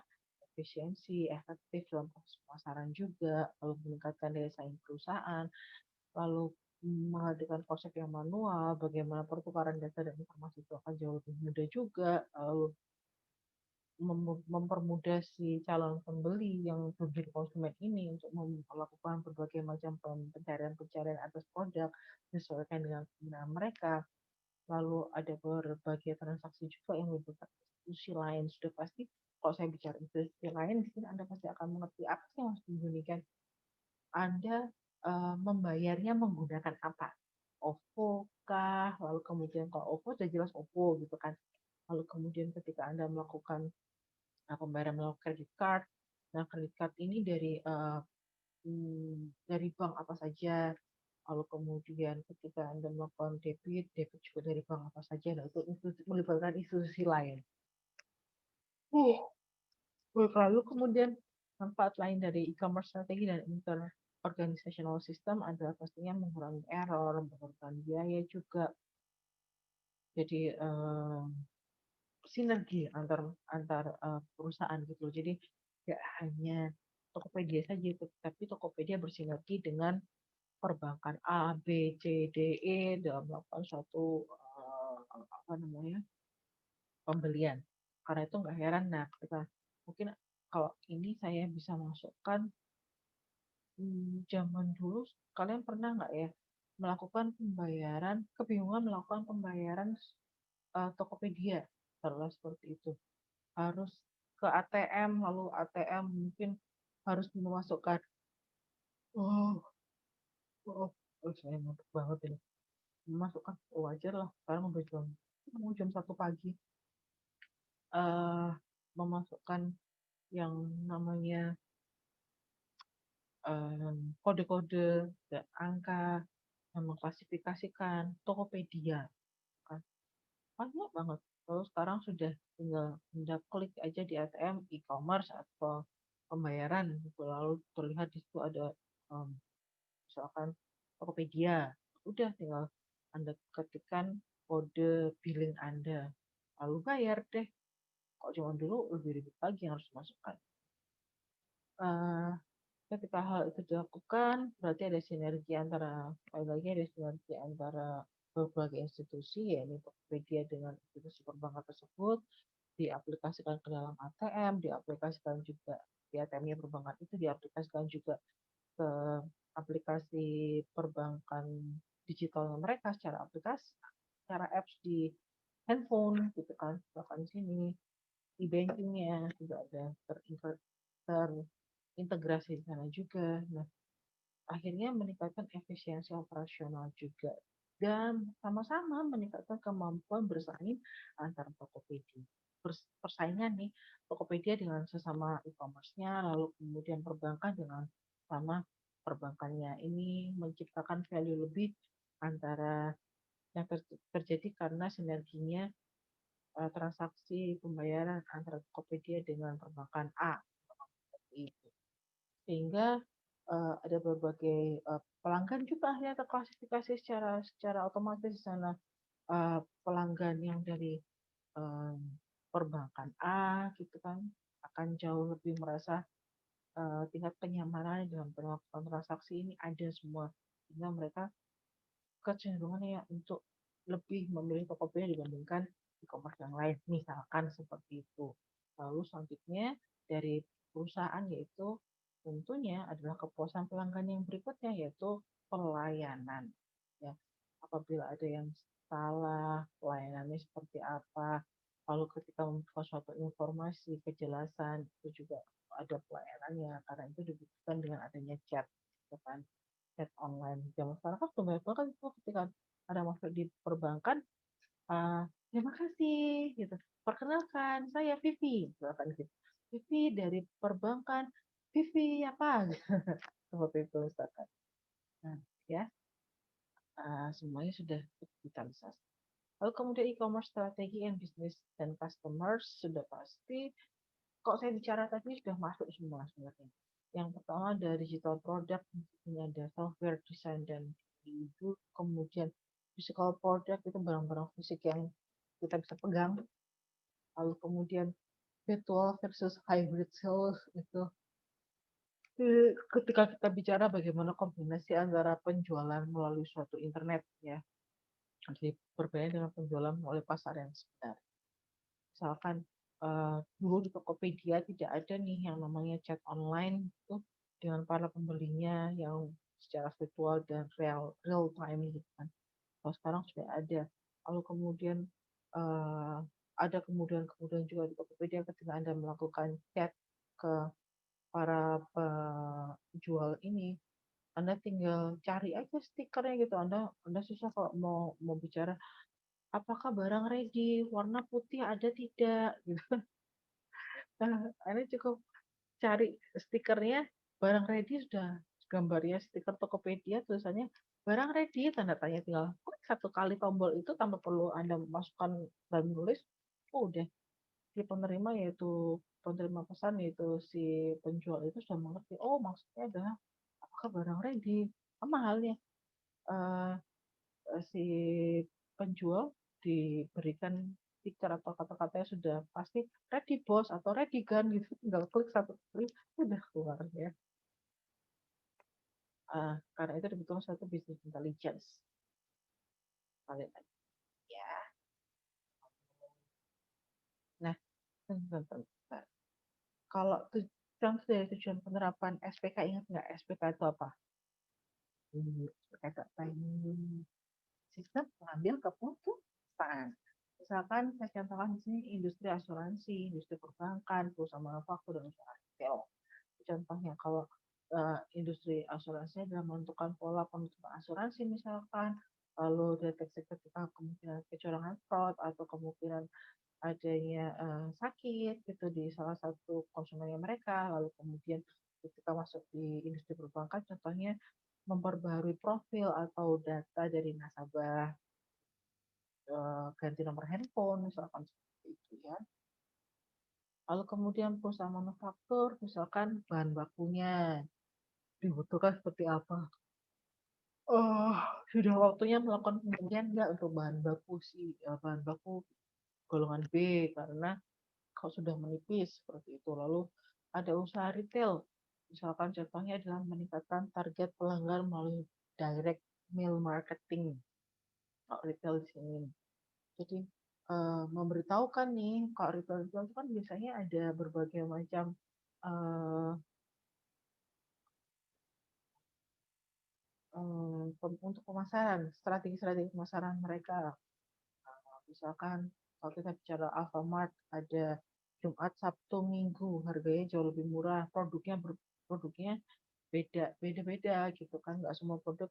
Speaker 1: efisiensi, efektif dalam proses pemasaran juga, lalu meningkatkan daya saing perusahaan, lalu menghadirkan konsep yang manual, bagaimana pertukaran data dan informasi itu akan jauh lebih mudah juga, lalu mempermudah si calon pembeli yang menjadi konsumen ini untuk melakukan berbagai macam pencarian-pencarian atas produk disesuaikan dengan keinginan mereka. Lalu ada berbagai transaksi juga yang melibatkan institusi lain. Sudah pasti kalau saya bicara institusi lain, di sini Anda pasti akan mengerti apa sih yang harus dibunyikan. Anda membayarnya menggunakan apa? OVO kah? Lalu kemudian kalau OVO sudah jelas OVO gitu kan. Lalu kemudian ketika Anda melakukan pembayaran melalui kredit card. Nah, kredit card ini dari bank apa saja. Lalu kemudian ketika Anda melakukan debit juga dari bank apa saja. Nah, itu melibatkan institusi lain. Lalu kemudian manfaat lain dari e-commerce strategi dan organizational system adalah pastinya mengurangi error, mengurangi biaya juga. Jadi sinergi antar perusahaan gitu. Jadi tidak hanya Tokopedia saja, tapi Tokopedia bersinergi dengan perbankan A, B, C, D, E dalam melakukan suatu apa namanya pembelian. Karena itu nggak heran, nah kita mungkin kalau ini saya bisa masukkan zaman dulu kalian pernah nggak ya melakukan pembayaran, kebingungan melakukan pembayaran Tokopedia, terus seperti itu harus ke ATM, lalu ATM mungkin harus memasukkan oh, oh, saya ngantuk banget ini memasukkan wajar lah sekarang udah jam 1 pagi eh memasukkan yang namanya kode-kode dan angka yang mengklasifikasikan Tokopedia kan banyak banget. Lalu sekarang sudah tinggal klik aja di ATM e-commerce atau pembayaran gitu. Lalu terlihat di situ ada misalkan Tokopedia. Udah tinggal Anda ketikkan kode billing Anda. Lalu bayar deh. Kalau cuma dulu lebih ribet lagi yang harus dimasukkan. Eh, Ketika hal itu dilakukan, berarti ada sinergi antara, sekali lagi ada sinergi antara berbagai institusi, yaitu Tokopedia dengan institusi perbankan tersebut, diaplikasikan ke dalam ATM, diaplikasikan juga di ATM-nya perbankan itu diaplikasikan juga ke aplikasi perbankan digitalnya mereka secara aplikasi, secara apps di handphone gitu kan, bahkan di sini e-bankingnya juga ada terintegrasi di sana juga. Nah, akhirnya meningkatkan efisiensi operasional juga dan sama-sama meningkatkan kemampuan bersaing antar Tokopedia. Persaingan nih Tokopedia dengan sesama e-commerce-nya, lalu kemudian perbankan dengan sama perbankannya. Ini menciptakan value lebih antara yang terjadi karena sinerginya transaksi pembayaran antara Tokopedia dengan perbankan A. Itu sehingga ada berbagai pelanggan juga akhirnya terklasifikasi secara otomatis di sana. Pelanggan yang dari uh, perbankan A gitu kan akan jauh lebih merasa tingkat kenyamanan dalam melakukan transaksi ini ada semua, sehingga mereka kecenderungannya untuk lebih memilih Tokopedia dibandingkan e-commerce yang lain, misalkan seperti itu. Lalu selanjutnya dari perusahaan yaitu tentunya adalah kepuasan pelanggan yang berikutnya yaitu pelayanan. Ya, apabila ada yang salah, pelayanannya seperti apa, lalu ketika membuka suatu informasi, kejelasan itu juga ada pelayanannya karena itu dibutuhkan dengan adanya chat, gitu kan, chat online. Zaman sekarang kan sudah banyak banget itu ketika ada masuk di perbankan, terima kasih gitu. Perkenalkan, saya Vivi, misalkan gitu. Vivi dari perbankan, Vivi apa? Seperti itu misalkan. Nah, ya, semuanya sudah digitalisasi. Lalu kemudian e-commerce strategi and business dan customers sudah pasti. Kok saya bicara tadi sudah masuk semua sebenarnya. Yang pertama ada digital product, ini ada software design dan itu kemudian physical product itu barang-barang fisik yang kita bisa pegang. Lalu kemudian virtual versus hybrid sales itu ketika kita bicara bagaimana kombinasi antara penjualan melalui suatu internet ya, jadi berbeda dengan penjualan melalui pasar yang sebenarnya. Misalkan dulu di Tokopedia tidak ada nih yang namanya chat online itu dengan para pembelinya yang secara virtual dan real time gitu kan. Kalau sekarang sudah ada. Lalu kemudian uh, ada kemudian juga di Tokopedia ketika Anda melakukan chat ke para penjual ini, Anda tinggal cari aja stikernya gitu. Anda susah kalau mau bicara apakah barang ready, warna putih ada tidak gitu. Nah, Anda cukup cari stikernya, barang ready sudah gambarnya stiker Tokopedia tulisannya barang ready tanda tanya, tinggal klik satu kali tombol itu tanpa perlu Anda masukkan dan nulis, oh, udah si penerima yaitu penerima pesan yaitu si penjual itu sudah mengerti, oh maksudnya adalah apakah barang ready, sama halnya uh, si penjual diberikan stiker atau kata-kata yang sudah pasti ready bos atau ready gun gitu, tinggal klik satu klik udah keluar ya. Karena itu dibutuhkan satu business intelligence kalian ya. Nah, kalau contoh dari tujuan penerapan SPK, ingat nggak SPK itu apa? SPK itu apa ini? Sistem pengambil keputusan. Misalkan saya contohkan di sini industri asuransi, industri perbankan, perusahaan manufaktur, dan usaha retail. Contohnya kalau industri asuransi adalah menentukan pola penutupan asuransi misalkan, lalu deteksi ketika kemungkinan kecurangan fraud atau kemungkinan adanya sakit gitu di salah satu konsumennya mereka, lalu kemudian ketika masuk di industri perbankan contohnya memperbaharui profil atau data dari nasabah, ganti nomor handphone misalkan seperti itu ya. Lalu kemudian perusahaan manufaktur misalkan bahan bakunya dibutuhkan seperti apa. Oh, sudah waktunya melakukan pembelian enggak untuk bahan baku sih, bahan baku golongan B karena kalau sudah menipis seperti itu. Lalu ada usaha retail, Misalkan contohnya adalah meningkatkan target pelanggan melalui direct mail marketing, kalau retail di sini. Jadi memberitahukan nih, kalau retail itu kan biasanya ada berbagai macam eh, untuk pemasaran, strategi-strategi pemasaran mereka. Misalkan kalau kita bicara Alfamart, ada Jumat, Sabtu, Minggu, harganya jauh lebih murah, produknya beda-beda gitu kan, nggak semua produk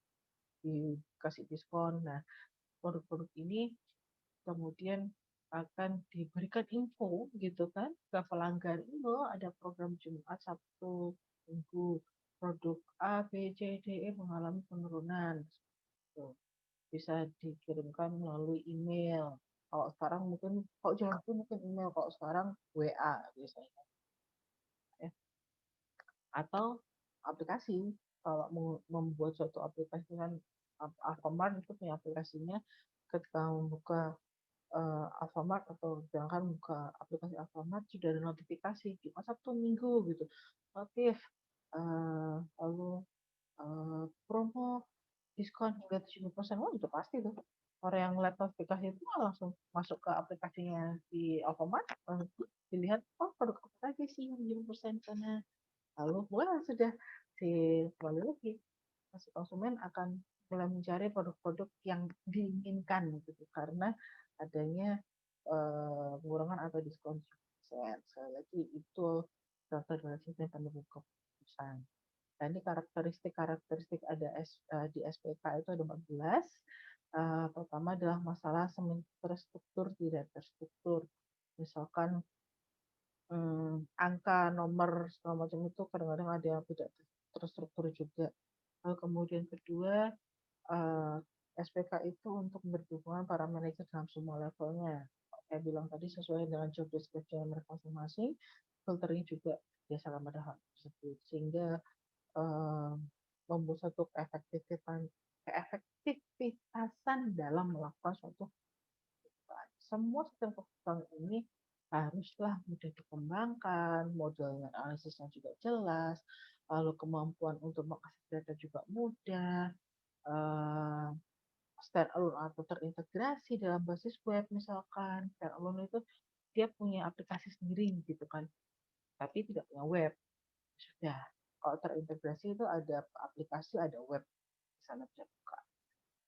Speaker 1: dikasih diskon. Nah, produk-produk ini kemudian akan diberikan info gitu kan ke pelanggan, ini loh ada program Jumat, Sabtu, Minggu, produk A, B, C, D, E mengalami penurunan. Gitu. Bisa dikirimkan melalui email. Kalau sekarang mungkin, kalau zaman itu mungkin email, kalau sekarang WA biasanya. Ya. Atau aplikasi, kalau mau membuat suatu aplikasi kan, Alfamart itu punya aplikasinya, ketika membuka Alfamart atau jangan buka aplikasi Alfamart sudah ada notifikasi di Sabtu Minggu gitu aktif, lalu promo diskon hingga 70%. Oh itu pasti tuh orang yang lihat notifikasi itu langsung masuk ke aplikasinya di Alfamart, dilihat oh produk apa aja sih yang 70% sana, lalu mulai sudah si kembali lagi si konsumen akan mulai mencari produk-produk yang diinginkan gitu karena adanya pengurangan atau diskon 10%. Sekali lagi itu contoh dari sistem penemu keputusan. Nah, ini karakteristik ada di SPK itu ada 14. Pertama adalah masalah terstruktur tidak terstruktur. Misalkan angka, nomor, segala macam itu kadang-kadang ada yang tidak terstruktur juga. Lalu kemudian kedua, eh, SPK itu untuk berdukungan para manajer dalam semua levelnya. Saya bilang tadi sesuai dengan job description mereka masing-masing, filtering juga biasakan pada hal tersebut. Sehingga eh, membuat suatu keefektifitasan dalam melakukan suatu keputusan. Semua sistem keputusan ini haruslah mudah dikembangkan, modelnya analisisnya juga jelas, lalu kemampuan untuk mengakses data juga mudah, uh, standalone atau terintegrasi dalam basis web. Misalkan standalone itu dia punya aplikasi sendiri gitu kan, tapi tidak punya web. Sudah, kalau terintegrasi itu ada aplikasi, ada web, di sana bisa buka.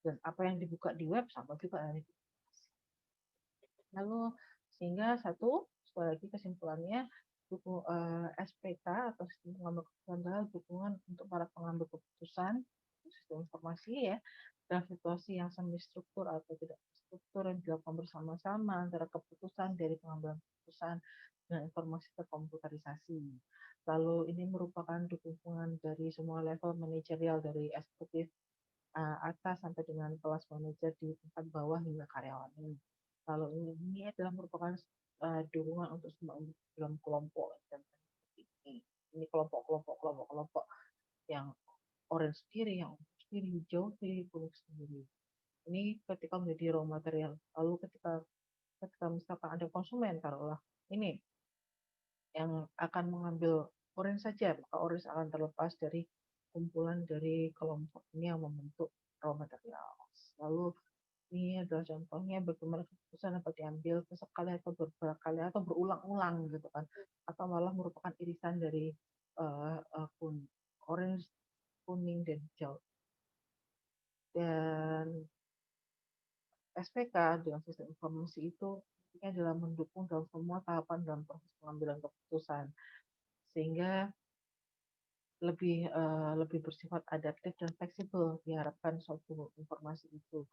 Speaker 1: Dan apa yang dibuka di web sama juga yang dibuka. Lalu sehingga sekali lagi kesimpulannya, SPK atau sistem pengambil keputusan adalah dukungan untuk para pengambil keputusan sistem informasi ya dalam situasi yang semi struktur atau tidak struktur yang dilakukan bersama-sama antara keputusan dari pengambilan keputusan dan informasi terkomputerisasi. Lalu ini merupakan dukungan dari semua level manajerial dari eksekutif atas sampai dengan kelas manajer di tingkat bawah hingga karyawan ini. Lalu ini adalah merupakan dukungan untuk semua dalam kelompok dan ini. Ini kelompok yang orange sendiri, yang sendiri, hijau sendiri, kuning sendiri. Ini ketika menjadi raw material. Lalu ketika ketika misalkan ada konsumen, taruhlah ini yang akan mengambil orange saja, maka orange akan terlepas dari kumpulan dari kelompok ini yang membentuk raw material. Lalu ini adalah contohnya bagaimana keputusan dapat diambil sesekali atau beberapa kali atau berulang-ulang gitu kan, atau malah merupakan irisan dari orange, kuning, dan hijau. Dan SPK dengan sistem informasi itu ini adalah mendukung dalam semua tahapan dalam proses pengambilan keputusan sehingga lebih bersifat adaptif dan fleksibel diharapkan suatu informasi itu.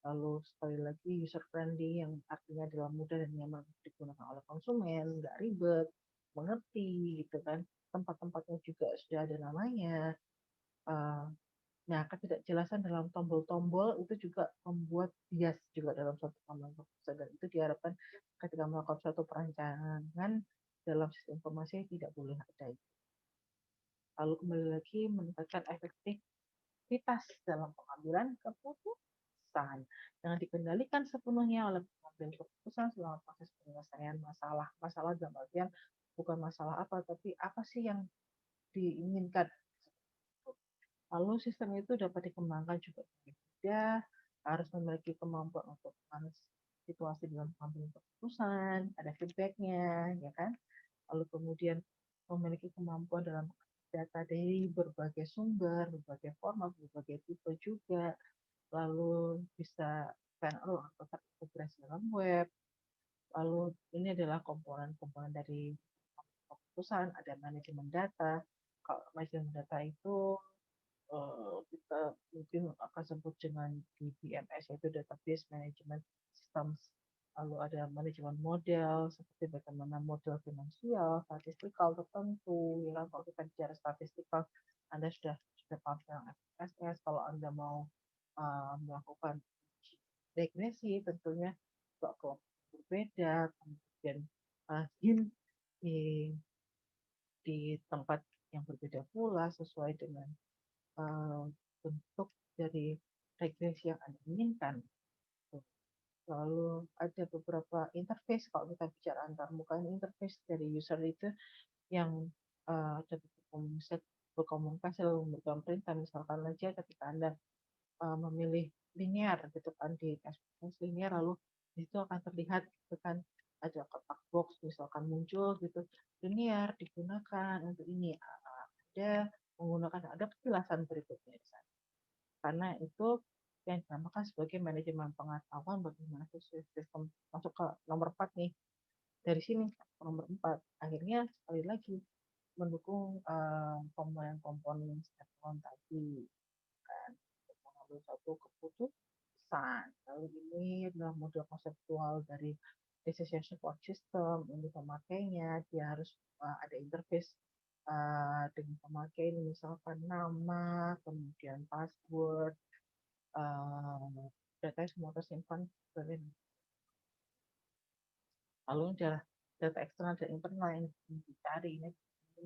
Speaker 1: Lalu sekali lagi user friendly yang artinya adalah mudah dan nyaman digunakan oleh konsumen, nggak ribet, mengerti gitu kan. Tempat-tempatnya juga sudah ada namanya. Uh, Nah, ketidakjelasan dalam tombol-tombol itu juga membuat bias juga dalam suatu pengembangan keputusan dan itu diharapkan ketika melakukan suatu perancangan dalam sistem informasi tidak boleh ada. Lalu kembali lagi meningkatkan efektivitas dalam pengambilan keputusan dengan dikendalikan sepenuhnya oleh pengambil keputusan selama proses penyelesaian masalah. Masalah dalam artian bukan masalah apa, tapi apa sih yang diinginkan. Lalu sistem itu dapat dikembangkan juga dengan mudah, harus memiliki kemampuan untuk menganalisis situasi dalam pengambilan keputusan, ada feedbacknya, ya kan? Lalu kemudian memiliki kemampuan dalam data dari berbagai sumber, berbagai format, berbagai tipe juga, lalu bisa standalone atau terintegrasi dalam web, lalu ini adalah komponen-komponen dari keputusan, ada manajemen data. Kalau manajemen data itu kita mungkin akan sebut dengan DBMS, yaitu Database Management Systems. Lalu ada manajemen model, seperti bagaimana model finansial, statistikal tertentu. Ya kan, kalau kita bicara statistikal, Anda sudah paham tentang SPSS. Kalau Anda mau melakukan regresi, tentunya juga kelompok berbeda. Kemudian hint di, di tempat yang berbeda pula sesuai dengan uh, bentuk dari regresi yang Anda inginkan. Lalu ada beberapa interface, kalau kita bicara antar muka, interface dari user itu yang dapat berkomunikasi lalu memberikan perintah. Misalkan aja ketika Anda memilih linear gitu kan, di SPS linear, lalu di situ akan terlihat gitu kan, ada kotak box misalkan muncul gitu, linear digunakan untuk ini, ada menggunakan, ada penjelasan berikutnya di sana. Karena itu yang dinamakan sebagai manajemen pengetahuan bagaimana sistem. Masuk ke nomor 4 nih, dari sini nomor 4 akhirnya sekali lagi mendukung komponen-komponen step tadi kan, untuk mengambil satu keputusan. Lalu ini adalah model konseptual dari decision support system. Untuk pemakainya dia harus ada interface dengan pemakai, misalkan nama, kemudian password, data semua tersimpan. Lalu data eksternal dan internal yang dicari ini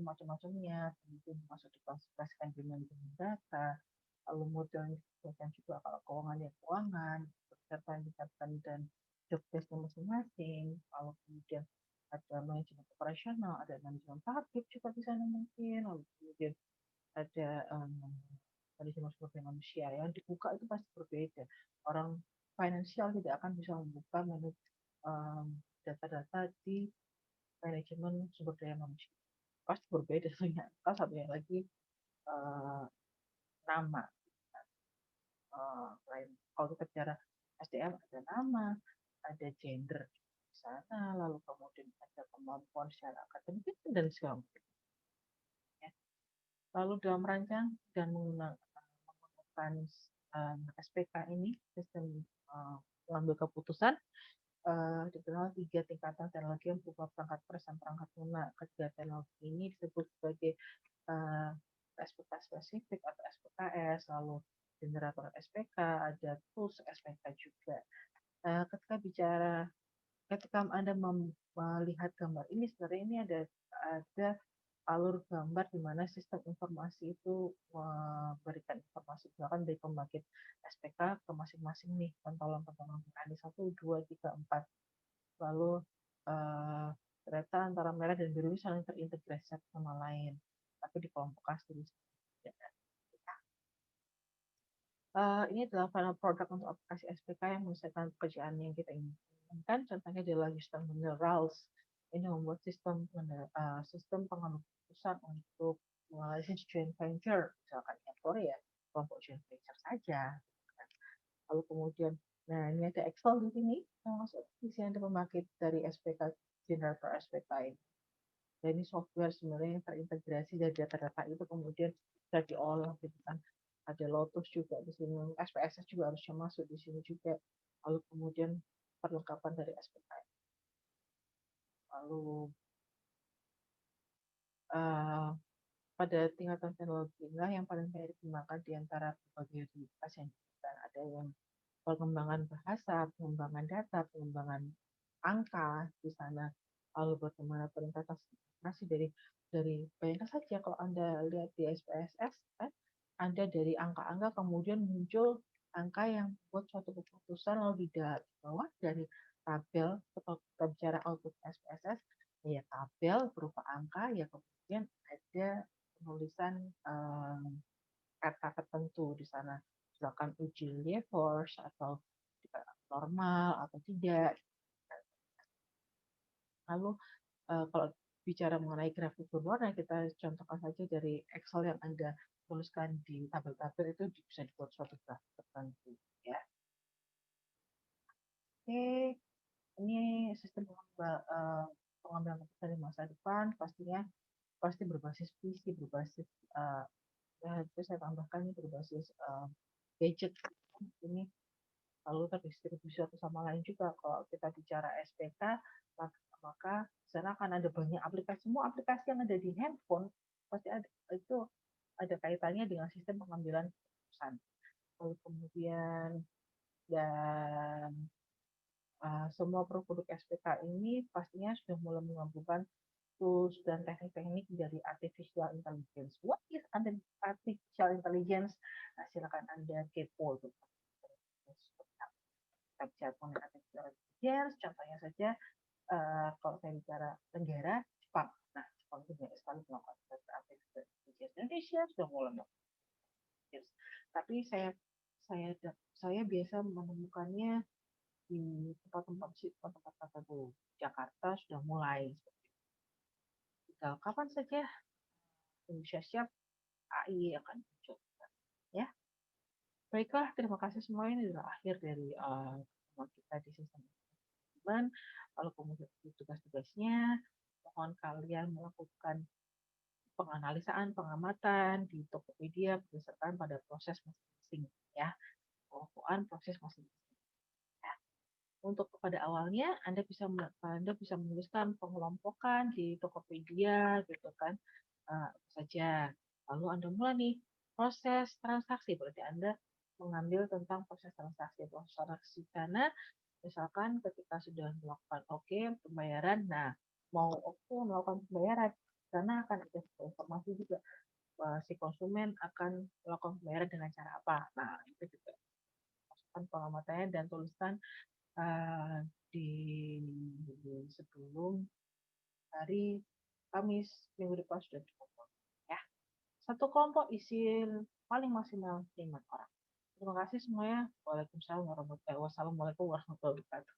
Speaker 1: macam-macamnya, kemudian masuk diklasifikasikan dengan data, lalu model yang disebutkan juga, kalau keuangan ya keuangan, berdasarkan dan job desk masing-masing, lalu kemudian ada manajemen operasional, ada manajemen publik juga di sana mungkin, lalu kemudian ada manajemen sumber daya manusia. Yang dibuka itu pasti berbeda. Orang finansial tidak akan bisa membuka data-data di manajemen sumber daya manusia. Pasti berbeda ternyata. Satunya lagi uh, nama. Kalau kita bicara SDM, ada nama, ada gender di sana, lalu kemudian ada kemampuan secara akademik dan segala macam. Ya. Lalu dalam merancang dan menggunakan SPK ini, sistem mengambil keputusan, dikenal 3 tingkatan teknologi yang berupa perangkat pers dan perangkat lunak. Ketiga teknologi ini disebut sebagai SPK spesifik atau SPKS, lalu generator SPK, ada tools SPK juga. Ketika Anda melihat gambar ini, sebenarnya ini ada alur gambar di mana sistem informasi itu memberikan informasi, misalkan dari pembangkit SPK ke masing-masing nih pentolan-pentolan ini 1, 2, 3, 4. Lalu ternyata antara merah dan biru saling terintegrasi satu sama lain, tapi dikelompokkan dulu. Ini adalah final product untuk aplikasi SPK yang menyelesaikan pekerjaan yang kita inginkan. Contohnya adalah Houston Minerals. Ini membuat sistem pengambil keputusan untuk menganalisis joint venture, misalkan yang Korea, kelompok joint venture saja. Lalu kemudian, nah ini ada Excel di sini, yang masuk di sini ada pembangkit dari SPK, generator SPK ini. Dan ini software sebenarnya yang terintegrasi dari data-data itu kemudian bisa diolah gitu kan. Ada Lotus juga di sini, SPSS juga harusnya masuk di sini juga. Lalu kemudian perlengkapan dari SPK. Lalu pada tingkatan teknologi inilah yang paling banyak dikembangkan di antara berbagai unitas yang diberikan. Ada yang pengembangan bahasa, pengembangan data, pengembangan angka di sana. Lalu bagaimana peningkatan masih dari bayangkan saja kalau Anda lihat di SPSS kan, Anda dari angka-angka kemudian muncul angka yang buat suatu keputusan, lalu di bawah dari tabel, atau kita bicara output SPSS, ya tabel berupa angka, ya kemudian ada penulisan kata tertentu di sana, misalkan uji Lefors atau normal atau tidak. Lalu kalau bicara mengenai grafik berwarna, kita contohkan saja dari Excel yang Anda tuliskan di tabel-tabel itu bisa dibuat suatu grafik tertentu. Ya. Oke, ini sistem pengambilan keputusan di masa depan pastinya pasti berbasis visi, berbasis ya itu saya tambahkan ini berbasis gadget ini lalu terdistribusi satu sama lain juga. Kalau kita bicara SPK, maka di sana akan ada banyak aplikasi. Semua aplikasi yang ada di handphone pasti ada itu ada kaitannya dengan sistem pengambilan keputusan. Lalu kemudian dan semua produk SPK ini pastinya sudah mulai menggabungkan tools dan teknik-teknik dari artificial intelligence. What is artificial intelligence? Nah, silakan Anda kepo. Kita bicara mengenai artificial intelligence, contohnya saja kalau saya bicara negara Jepang. Nah, Jepang itu banyak sekali melakukan artificial intelligence. Indonesia sudah mulai melakukan. Tapi saya biasa menemukannya di tempat-tempat tertentu. Jakarta sudah mulai. Tinggal kapan saja Indonesia siap, AI akan muncul. Ya, baiklah. Terima kasih semua. Ini adalah akhir dari kita di sistem manajemen. Kalau kemudian tugas-tugasnya, mohon kalian melakukan penganalisaan, pengamatan di Tokopedia berdasarkan pada proses masing-masing. Ya, pengukuran proses masing-masing. Untuk pada awalnya Anda bisa menuliskan pengelompokan di Tokopedia gitu kan saja. Lalu Anda mulai nih proses transaksi, berarti Anda mengambil tentang proses transaksi. Proses transaksi karena misalkan ketika sudah melakukan pembayaran, nah mau melakukan pembayaran karena akan ada informasi juga si konsumen akan melakukan pembayaran dengan cara apa. Nah itu juga masukkan pengamatannya dan tuliskan uh, di sebelum hari Kamis minggu depan sudah cukup ya. Satu kelompok isi paling maksimal 5 orang. Terima kasih semuanya. Wassalamualaikum warahmatullahi wabarakatuh.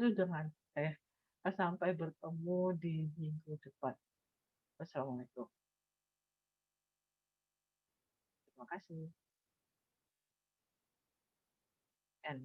Speaker 1: Aduh jangan saya sampai bertemu di minggu depan. Wassalamualaikum. Terima kasih. And